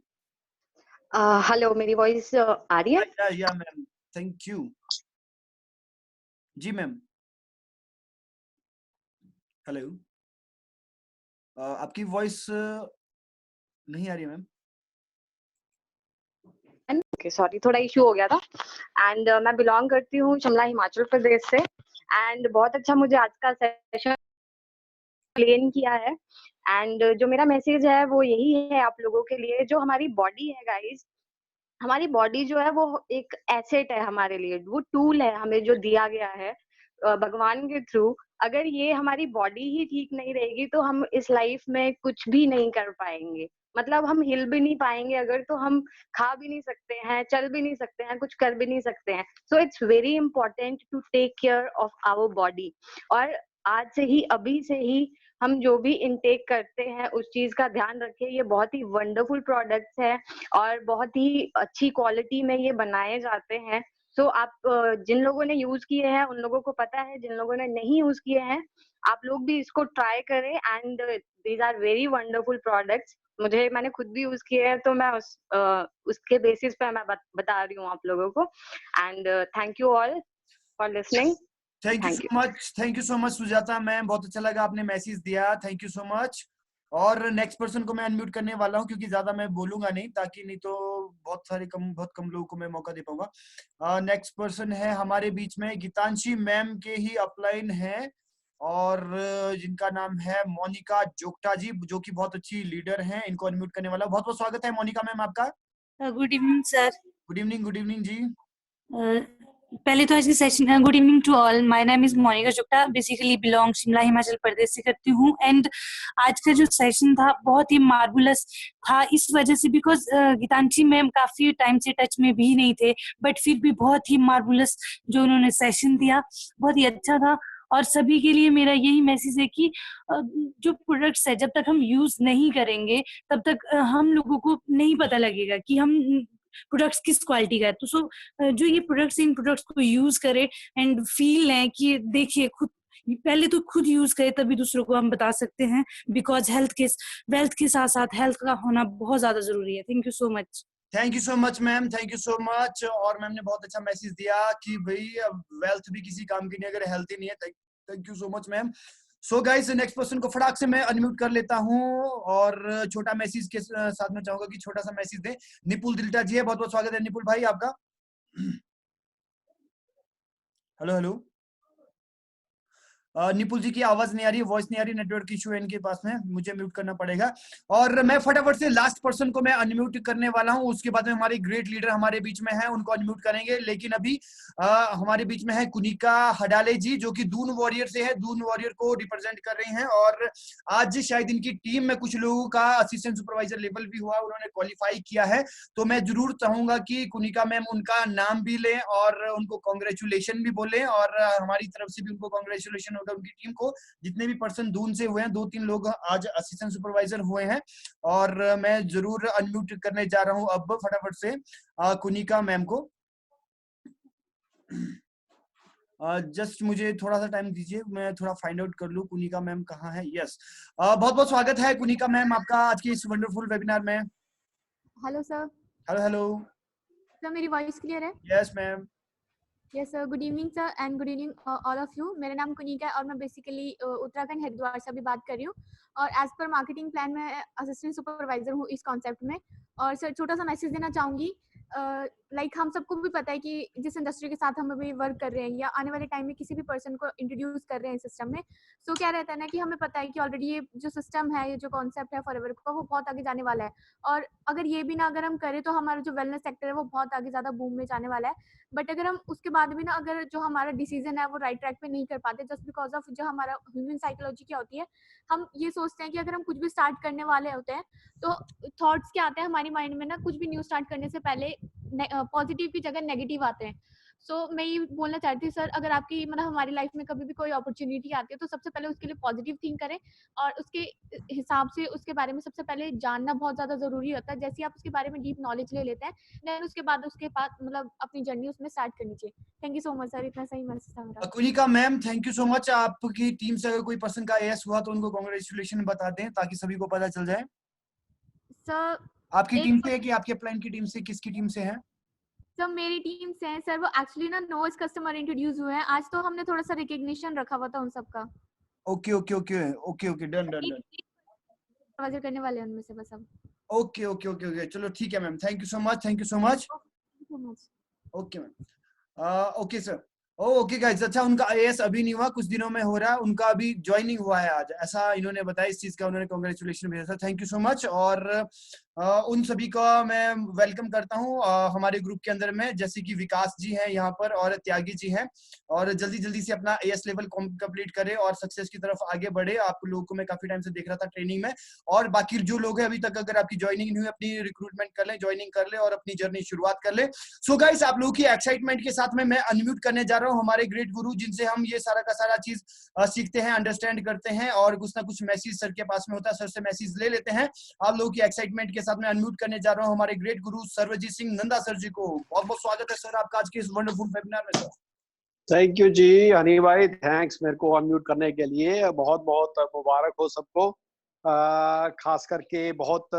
Speaker 4: हेलो, मेरी वॉइस आ रही है?
Speaker 1: या मैम, थैंक यू जी मैम। हेलो, आपकी वॉइस नहीं आ रही है मैम।
Speaker 4: ओके, सॉरी, थोड़ा इशू हो गया था। एंड मैं बिलोंग करती हूँ शिमला, हिमाचल प्रदेश से। एंड बहुत अच्छा मुझे आज का सेशन एक्सप्लेन किया है। एंड जो मेरा मैसेज है वो यही है आप लोगों के लिए, जो हमारी बॉडी है गाइस, हमारी बॉडी जो है वो एक एसेट है हमारे लिए, वो टूल है हमें जो दिया गया है भगवान के थ्रू। अगर ये हमारी बॉडी ही ठीक नहीं रहेगी तो हम इस लाइफ में कुछ भी नहीं कर पाएंगे। मतलब हम हिल भी नहीं पाएंगे, अगर तो हम खा भी नहीं सकते हैं, चल भी नहीं सकते हैं, कुछ कर भी नहीं सकते हैं। So it's very important to take care of our body. और आज से ही, अभी से ही हम जो भी इनटेक करते हैं उस चीज का ध्यान रखें। ये बहुत ही वंडरफुल प्रोडक्ट्स है और बहुत ही अच्छी क्वालिटी में ये बनाए जाते हैं। सो आप जिन लोगों ने यूज किए हैं उन लोगों को पता है, जिन लोगों ने नहीं यूज किए हैं आप लोग भी इसको ट्राई करें। And these are very wonderful products. मैंने खुद भी यूज किए हैं, तो मैं उसके बेसिस पे मैं बता रही हूँ आप लोगों को। And thank you all for listening.
Speaker 1: Thank you so much Sujata ma'am, बहुत अच्छा लगा आपने मैसेज दिया, थैंक यू सो मच। और नेक्स्ट पर्सन को मैं अनम्यूट करने वाला हूँ क्योंकि ज्यादा मैं बोलूंगा नहीं, ताकि नहीं तो बहुत कम लोगों को मैं मौका दे पाऊंगा। नेक्स्ट पर्सन है हमारे बीच में गीतांशी मैम के ही अपलाइन है और जिनका नाम है मोनिका जोगटा जी, जो कि बहुत अच्छी लीडर हैं। इनको अनम्यूट करने वाला। बहुत बहुत स्वागत है मोनिका मैम आपका।
Speaker 5: Good evening sir.
Speaker 1: Good evening जी।
Speaker 5: पहले तो आज के session, good evening to all. My name is Monika Jukta, basically belong Shimla Himachal Pradesh से करती हूँ। एंड आज का जो सेशन था बहुत ही मार्वलस था इस वजह से बिकॉज गीतांशी मैम काफी टाइम से टच में भी नहीं थे, बट फिर भी बहुत ही मार्वलस जो उन्होंने सेशन दिया, बहुत ही अच्छा था। और सभी के लिए मेरा यही मैसेज है कि जो प्रोडक्ट्स है जब तक हम यूज नहीं करेंगे तब तक हम लोगों को नहीं पता लगेगा कि हम प्रोडक्ट्स किस क्वालिटी का है। तो जो ये प्रोडक्ट्स, इन प्रोडक्ट्स को यूज करे एंड फील लें कि देखिए खुद, पहले तो खुद यूज करें तभी दूसरों को हम बता सकते हैं, बिकॉज वेल्थ के साथ साथ हेल्थ का होना बहुत ज्यादा जरूरी है। Thank you so much.
Speaker 1: Thank you so much ma'am, thank you so much. और मैम ने बहुत अच्छा मैसेज दिया कि भाई वेल्थ भी किसी काम की नहीं अगर हेल्थ ही नहीं है। Thank you so much ma'am. So guys, next person को फटाक से मैं अनम्यूट कर लेता हूं और छोटा मैसेज के साथ में चाहूंगा कि छोटा सा मैसेज दे। निपुल दिल्टा जी है, बहुत बहुत स्वागत है निपुल भाई आपका। Hello hello. निपुल जी की आवाज नहीं आ रही, वॉइस नहीं आ रही, नेटवर्क इशू है इनके पास में, मुझे म्यूट करना पड़ेगा। और मैं फटाफट से लास्ट पर्सन को मैं अनम्यूट करने वाला हूं, उसके बाद में हमारे ग्रेट लीडर हमारे बीच में है, उनको अनम्यूट करेंगे। लेकिन अभी हमारे बीच में है कुनिका हडाले जी, जो कि दून वॉरियर से है, दून वॉरियर को रिप्रेजेंट कर रही हैं। और आज शायद इनकी टीम में कुछ लोगों का असिस्टेंट सुपरवाइजर लेवल भी हुआ, उन्होंने क्वालिफाई किया है। तो मैं जरूर चाहूंगा कि कुनिका मैम उनका नाम भी लें और उनको कॉन्ग्रेचुलेशन भी बोलें, और हमारी तरफ से भी उनको कॉन्ग्रेचुलेशन होगा उनकी टीम को। जितने भी पर्सन दून से हुए हैं, 2-3 लोग आज असिस्टेंट सुपरवाइजर हुए हैं। और मैं जरूर अनम्यूट करने जा रहा हूं अब फटाफट से कुनिका मैम को। जस्ट मुझे थोड़ा सा टाइम दीजिए, मैं थोड़ा फाइंड आउट कर लूं कुनिका मैम कहाँ है। यस, बहुत बहुत स्वागत है कुनिका मैम आपका आज के इस वंडरफुल वेबिनार में।
Speaker 6: Hello sir.
Speaker 1: Hello hello.
Speaker 6: Sir मेरी वॉइस क्लियर है?
Speaker 1: Yes ma'am.
Speaker 6: Yes sir, good evening sir and good evening all of you. मेरा नाम कुनिका है और मैं बेसिकली उत्तराखंड हरिद्वार से भी बात कर रही हूँ, और एज पर मार्केटिंग प्लान में असिस्टेंट सुपरवाइजर हूँ इस कॉन्सेप्ट में। और सर छोटा सा मैसेज देना चाहूँगी, लाइक हम सबको भी पता है कि जिस इंडस्ट्री के साथ हम अभी वर्क कर रहे हैं या आने वाले टाइम में किसी भी पर्सन को इंट्रोड्यूस कर रहे हैं सिस्टम में, सो क्या रहता है ना कि हमें पता है कि ऑलरेडी ये जो सिस्टम है, ये जो कॉन्सेप्ट है फॉरएवर का, वो बहुत आगे जाने वाला है। और अगर ये भी ना अगर हम करें तो हमारा जो वेलनेस सेक्टर है वो बहुत आगे ज़्यादा बूम में जाने वाला है। बट अगर हम उसके बाद भी ना अगर जो हमारा डिसीजन है वो राइट ट्रैक पे नहीं कर पाते, जस्ट बिकॉज ऑफ जो हमारा ह्यूमन साइकोलॉजी क्या होती है, हम ये सोचते हैं कि अगर हम कुछ भी स्टार्ट करने वाले होते हैं तो थॉट्स क्या आते हैं हमारी माइंड में ना, कुछ भी न्यू स्टार्ट करने से पहले पॉजिटिव की जगह नेगेटिव आते हैं। सो मैं ये बोलना चाहती हूँ सर, अगर आपकी मतलब हमारी लाइफ में कभी भी कोई अपॉर्चुनिटी आती है तो सबसे पहले उसके लिए पॉजिटिव थिंक करें, और उसके हिसाब से उसके बारे में सबसे पहले जानना बहुत ज़्यादा ज़रूरी होता है। जैसे आप उसके बारे में डीप नॉलेज ले लेते हैं, देन उसके बाद मतलब अपनी जर्नी उसमें स्टार्ट करनी चाहिए। Thank you so much sir, इतना सही मैसेज था मेरा।
Speaker 1: Kunika ma'am thank you so much. आपकी टीम से अगर कोई पर्सन का एएस हुआ तो उनको कांग्रेचुलेशन बता दें ताकि सभी को पता चल जाए।
Speaker 6: सर
Speaker 1: आपकी टीम से है कि आपके प्लान की टीम से, किसकी टीम से है?
Speaker 6: सर मेरी टीम से है सर, वो एक्चुअली ना नोज कस्टमर इंट्रोड्यूस हुए हैं आज, तो हमने थोड़ा सा रिकग्निशन रखा हुआ था उन सबका।
Speaker 1: Okay okay okay okay okay, done done done.
Speaker 6: Supervisor करने वाले हैं उनमें से बस अब।
Speaker 1: ओके ओके ओके ओके, चलो ठीक है ma'am, thank you so much, thank you so much. Okay ma'am, okay sir. Okay guys, अच्छा उनका आईएएस अभी नहीं हुआ, कुछ दिनों में हो रहा है, उनका अभी ज्वाइनिंग हुआ है आज, ऐसा इन्होंने बताया। इस चीज का उन्होंने कांग्रेचुलेशन भेजा था, थैंक यू सो मच। और उन सभी का मैं वेलकम करता हूं हमारे ग्रुप के अंदर में, जैसे कि विकास जी हैं यहाँ पर और त्यागी जी हैं, और जल्दी जल्दी से अपना एएस लेवल कंप्लीट करें और सक्सेस की तरफ आगे बढ़े। आप लोगों को मैं काफी टाइम से देख रहा था ट्रेनिंग में, और बाकी जो लोग हैं अभी तक अगर आपकी ज्वाइनिंग नहीं हुई, अपनी रिक्रूटमेंट कर लें, ज्वाइनिंग कर ले और अपनी जर्नी शुरुआत कर ले। सो गाइस, आप लोगों की एक्साइटमेंट के साथ में मैं अनम्यूट करने जा रहा हूँ हमारे ग्रेट गुरु, जिनसे हम ये सारा का सारा चीज सीखते हैं, अंडरस्टैंड करते हैं, और कुछ ना कुछ मैसेज सर के पास में होता है, सर से मैसेज ले लेते हैं। आप लोगों की एक्साइटमेंट के साथ में अनम्यूट करने जा रहा हूँ हमारे ग्रेट गुरु सर्वजीत सिंह नंदा सर जी को। बहुत बहुत स्वागत है सर आपका आज के इस वंडरफुल वेबिनार में सर।
Speaker 7: थैंक यू जी हनी भाई, थैंक्स मेरे को अनम्यूट करने के लिए। बहुत बहुत मुबारक हो सबको, खास करके बहुत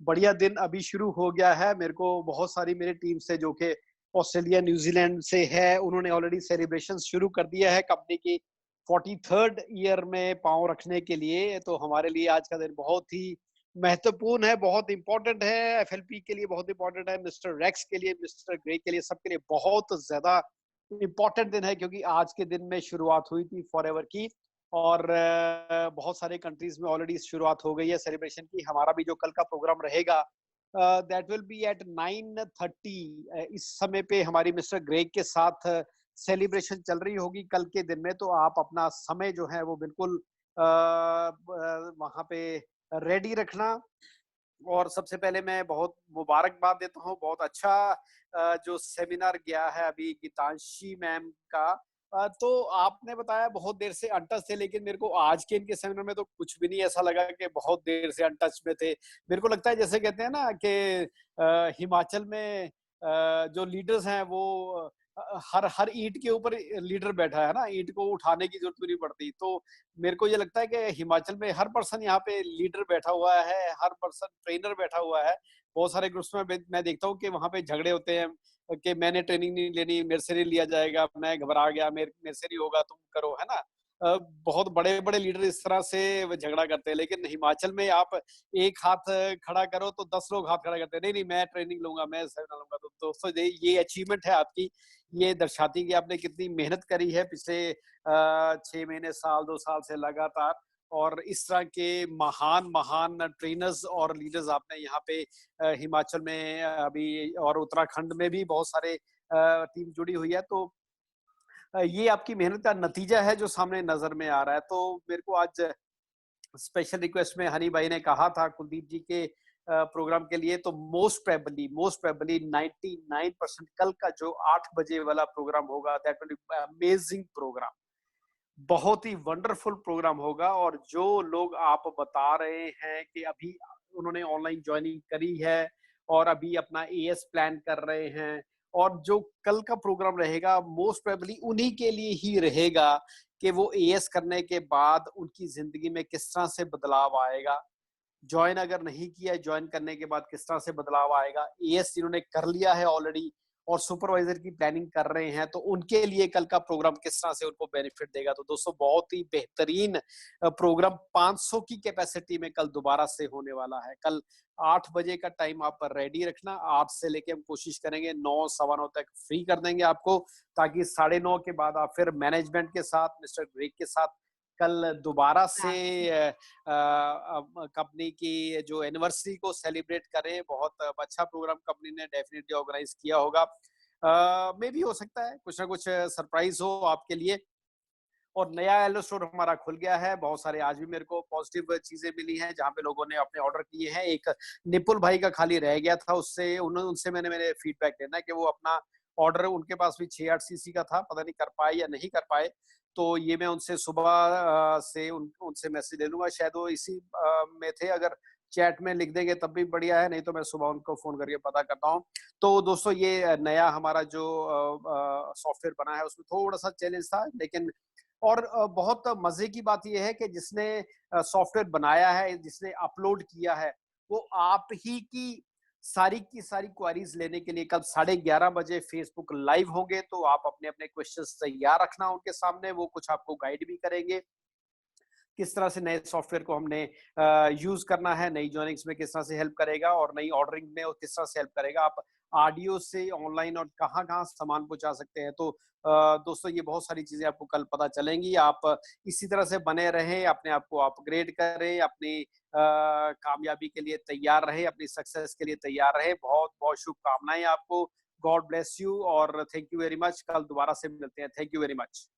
Speaker 7: बढ़िया दिन अभी शुरू हो गया है। मेरे को बहुत सारी मेरी टीम से जो कि ऑस्ट्रेलिया न्यूजीलैंड से है, उन्होंने ऑलरेडी सेलिब्रेशन शुरू कर दिया है कंपनी की 43rd ईयर में पांव रखने के लिए। तो हमारे लिए आज का दिन बहुत ही महत्वपूर्ण है, बहुत इंपॉर्टेंट है, एफएलपी के लिए बहुत इंपॉर्टेंट है, मिस्टर रेक्स के लिए, मिस्टर ग्रे के लिए, सबके लिए बहुत ज्यादा इम्पोर्टेंट दिन है, क्योंकि आज के दिन में शुरुआत हुई थी फॉरएवर की, और बहुत सारे कंट्रीज में ऑलरेडी शुरुआत हो गई है सेलिब्रेशन की। हमारा भी जो कल का प्रोग्राम रहेगा दैट विल बी एट 9:30 इस समय पे हमारी मिस्टर ग्रेग के साथ सेलिब्रेशन चल रही होगी कल के दिन में। तो आप अपना समय जो है वो बिल्कुल वहां पे रेडी रखना। और सबसे पहले मैं बहुत मुबारकबाद देता हूँ, बहुत अच्छा जो सेमिनार गया है अभी गीतांशी मैम का, तो आपने बताया बहुत देर से अनटच थे, लेकिन मेरे को आज के इनके सेमिनार में तो कुछ भी नहीं ऐसा लगा कि बहुत देर से अनटच में थे। मेरे को लगता है जैसे कहते हैं ना कि हिमाचल में जो लीडर्स हैं वो हर हर ईंट के ऊपर लीडर बैठा है ना, ईंट को उठाने की जरूरत भी नहीं पड़ती। तो मेरे को ये लगता है कि हिमाचल में हर पर्सन यहाँ पे लीडर बैठा हुआ है, हर पर्सन ट्रेनर बैठा हुआ है। बहुत सारे ग्रुप्स में मैं देखता हूँ कि वहाँ पे झगड़े होते हैं कि मैंने ट्रेनिंग नहीं लेनी, मेरे से नहीं लिया जाएगा, मैं घबरा गया, मेरे से नहीं होगा, तुम करो, है ना। बहुत बड़े बड़े लीडर इस तरह से वो झगड़ा करते हैं, लेकिन हिमाचल में आप एक हाथ खड़ा करो तो 10 लोग हाथ खड़ा करते हैं, नहीं नहीं मैं ट्रेनिंग लूंगा, मैं सेमिनार लूंगा। तो दोस्तों ये अचीवमेंट है आपकी, ये दर्शाती है कि आपने कितनी मेहनत करी है पिछले 6 महीने, साल, 2 साल से लगातार। और इस तरह के महान महान ट्रेनर्स और लीडर्स आपने यहाँ पे हिमाचल में अभी और उत्तराखंड में भी बहुत सारे टीम जुड़ी हुई है। तो ये आपकी मेहनत का नतीजा है जो सामने नजर में आ रहा है। तो मेरे को आज स्पेशल रिक्वेस्ट में हनी भाई ने कहा था कुलदीप जी के प्रोग्राम के लिए, तो मोस्ट प्रोबेबली 99% कल का जो 8 बजे वाला प्रोग्राम होगा, that will be amazing programme, बहुत ही वंडरफुल प्रोग्राम होगा। और जो लोग आप बता रहे हैं कि अभी उन्होंने ऑनलाइन ज्वाइनिंग करी है और अभी अपना एएस प्लान कर रहे हैं, और जो कल का प्रोग्राम रहेगा मोस्ट प्रोबेबली उन्हीं के लिए ही रहेगा कि वो एएस करने के बाद उनकी जिंदगी में किस तरह से बदलाव आएगा। ज्वाइन अगर नहीं किया, ज्वाइन करने के बाद किस तरह से बदलाव आएगा। एएस जिन्होंने कर लिया है ऑलरेडी और सुपरवाइजर की प्लानिंग कर रहे हैं, तो उनके लिए कल का प्रोग्राम किस तरह से उनको बेनिफिट देगा। तो दोस्तों बहुत ही बेहतरीन प्रोग्राम 500 की कैपेसिटी में कल दोबारा से होने वाला है। कल 8 बजे का टाइम आप रेडी रखना। 8 से लेके हम कोशिश करेंगे 9, 9:15 तक फ्री कर देंगे आपको, ताकि 9:30 के बाद आप फिर मैनेजमेंट के साथ, मिस्टर ग्रेग के साथ कल दोबारा से कंपनी की जो एनिवर्सरी को सेलिब्रेट करें। बहुत अच्छा प्रोग्राम कंपनी ने डेफिनेटली ऑर्गेनाइज किया होगा। मे भी हो सकता है कुछ ना कुछ सरप्राइज हो आपके लिए। और नया येलो स्टोर हमारा खुल गया है। बहुत सारे आज भी मेरे को पॉजिटिव चीजें मिली हैं जहाँ पे लोगों ने अपने ऑर्डर किए हैं। एक निपुल भाई का खाली रह गया था, उनसे मैंने मेरे फीडबैक लेना है कि वो अपना ऑर्डर, उनके पास भी 6-8 सीसी का था, पता नहीं कर पाए या नहीं कर पाए। तो ये मैं उनसे सुबह से उनसे मैसेज ले लूंगा, शायद वो इसी में थे। अगर चैट में लिख देंगे तब भी बढ़िया है, नहीं तो मैं सुबह उनको फोन करके पता करता हूँ। तो दोस्तों ये नया हमारा जो सॉफ्टवेयर बना है उसमें थोड़ा सा चैलेंज था, लेकिन और बहुत मजे की बात यह है कि जिसने सॉफ्टवेयर बनाया है, जिसने अपलोड किया है, वो आप ही की सारी क्वेरीज लेने के लिए कल 11:30 बजे फेसबुक लाइव होंगे। तो आप अपने अपने क्वेश्चंस तैयार रखना उनके सामने, वो कुछ आपको गाइड भी करेंगे किस तरह से नए सॉफ्टवेयर को हमने यूज करना है, नई जॉइनिंग्स में किस तरह से हेल्प करेगा और नई ऑर्डरिंग में किस तरह से हेल्प करेगा। आप ऑडियो से ऑनलाइन और कहाँ कहाँ सामान पहुंचा सकते हैं। तो दोस्तों ये बहुत सारी चीजें आपको कल पता चलेंगी। आप इसी तरह से बने रहें, अपने आप को अपग्रेड करें, अपनी कामयाबी के लिए तैयार रहे, अपनी सक्सेस के लिए तैयार रहे। बहुत बहुत शुभकामनाएं आपको। गॉड ब्लेस यू और थैंक यू वेरी मच। कल दोबारा से मिलते हैं। Thank you very much.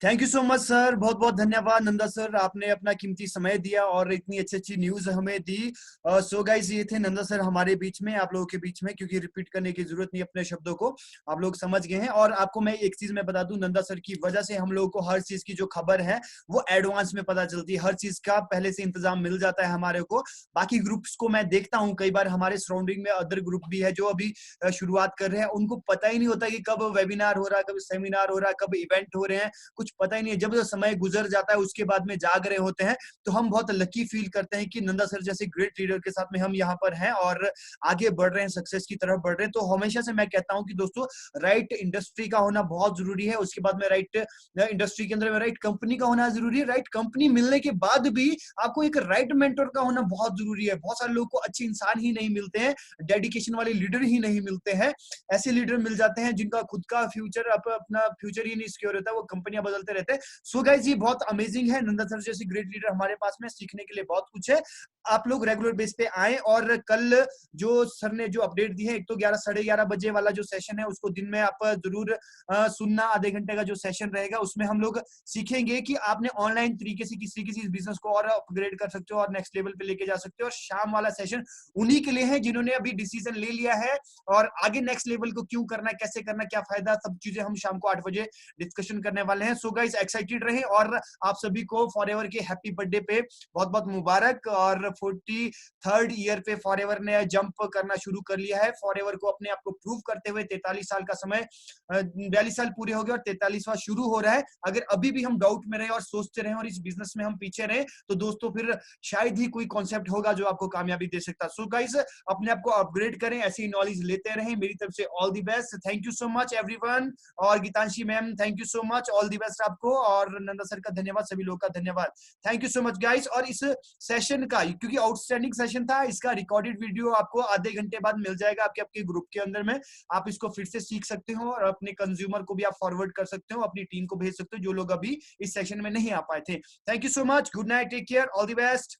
Speaker 1: Thank you so much sir, बहुत बहुत धन्यवाद नंदा सर, आपने अपना कीमती समय दिया और इतनी अच्छी न्यूज हमें दी। सो गाइस ये थे नंदा सर हमारे बीच में, आप लोगों के बीच में, क्योंकि रिपीट करने की जरूरत नहीं, अपने शब्दों को आप लोग समझ गए हैं। और आपको मैं एक चीज मैं बता दूं, नंदा सर की वजह से हम लोगों को हर चीज की जो खबर है वो एडवांस में पता चलती है, हर चीज का पहले से इंतजाम मिल जाता है हमारे को। बाकी ग्रुप्स को मैं देखता हूँ, कई बार हमारे सराउंडिंग में अदर ग्रुप भी है जो अभी शुरुआत कर रहे हैं, उनको पता ही नहीं होता कि कब वेबिनार हो रहा है, कब सेमिनार हो रहा है, कब इवेंट हो रहे हैं, कुछ पता ही नहीं है। जब समय गुजर जाता है उसके बाद में जाग रहे होते हैं, तो हम बहुत लकी फील करते हैं कि नंदा सर जैसे ग्रेट लीडर के साथ में हम यहाँ पर हैं और आगे बढ़ रहे हैं, सक्सेस की तरफ बढ़ रहे हैं। तो हमेशा से मैं कहता हूं कि दोस्तों राइट इंडस्ट्री का होना बहुत जरूरी है, उसके बाद में राइट इंडस्ट्री के अंदर में राइट कंपनी का होना जरूरी है। राइट कंपनी मिलने के बाद भी आपको एक राइट मेंटर का होना बहुत जरूरी है। बहुत सारे लोगों को अच्छे इंसान ही नहीं मिलते हैं, डेडिकेशन वाले लीडर ही नहीं मिलते हैं। ऐसे लीडर मिल जाते हैं जिनका खुद का फ्यूचर, अपना फ्यूचर ही नहीं सिक्योर होता, वो कंपनियां बदल बदलते रहते हैं। सो गाइस ये बहुत अमेजिंग है, नंदा सर जैसी ग्रेट लीडर हमारे पास में, सीखने के लिए बहुत कुछ है। आप लोग रेगुलर बेस पे आए, और कल जो सर ने जो अपडेट दी है, एक तो 11 साढ़े 11 बजे वाला जो सेशन है उसको दिन में आप जरूर सुनना। आधे घंटे का जो सेशन रहेगा उसमें हम लोग सीखेंगे कि आपने ऑनलाइन तरीके से किसी बिजनेस को और अपग्रेड कर सकते हो और नेक्स्ट लेवल पे लेके जा सकते हो। और शाम वाला सेशन उन्हीं के लिए है जिन्होंने अभी डिसीजन ले लिया है और आगे नेक्स्ट लेवल को क्यों करना है, कैसे करना है, क्या फायदा, सब चीजें हम शाम को 8 बजे डिस्कशन करने वाले हैं। सो गाइस एक्साइटेड रहें, और आप सभी को फॉरएवर के हैप्पी बर्थडे पे बहुत बहुत मुबारक। और 43rd ईयर पे फॉरएवर ने जंप करना शुरू कर लिया है। फॉरएवर को अपने आप को प्रूव करते हुए 43 साल का समय, 42 साल पूरे हो गए और 43वां शुरू हो रहा है। अगर अभी भी हम डाउट में रहे और सोचते रहे और इस बिजनेस में हम पीछे रहे, तो दोस्तों फिर शायद ही कोई कॉन्सेप्ट होगा जो आपको कामयाबी दे सकता। सो गाइस अपने आप को अपग्रेड करें, ऐसी नॉलेज लेते रहें। मेरी तरफ से all the best, thank you so much everyone. और Geetanshi ma'am thank you so much, all the best आपको, और नंदा सर का धन्यवाद, सभी लोगों का धन्यवाद, thank you so much guys. और इस सेशन का, क्योंकि आउटस्टैंडिंग सेशन था, इसका रिकॉर्डेड वीडियो आपको आधे घंटे बाद मिल जाएगा आपके ग्रुप के अंदर में। आप इसको फिर से सीख सकते हो और अपने कंज्यूमर को भी आप फॉरवर्ड कर सकते हो, अपनी टीम को भेज सकते हो जो लोग अभी इस सेशन में नहीं आ पाए थे। Thank you so much, good night, take care, all the best.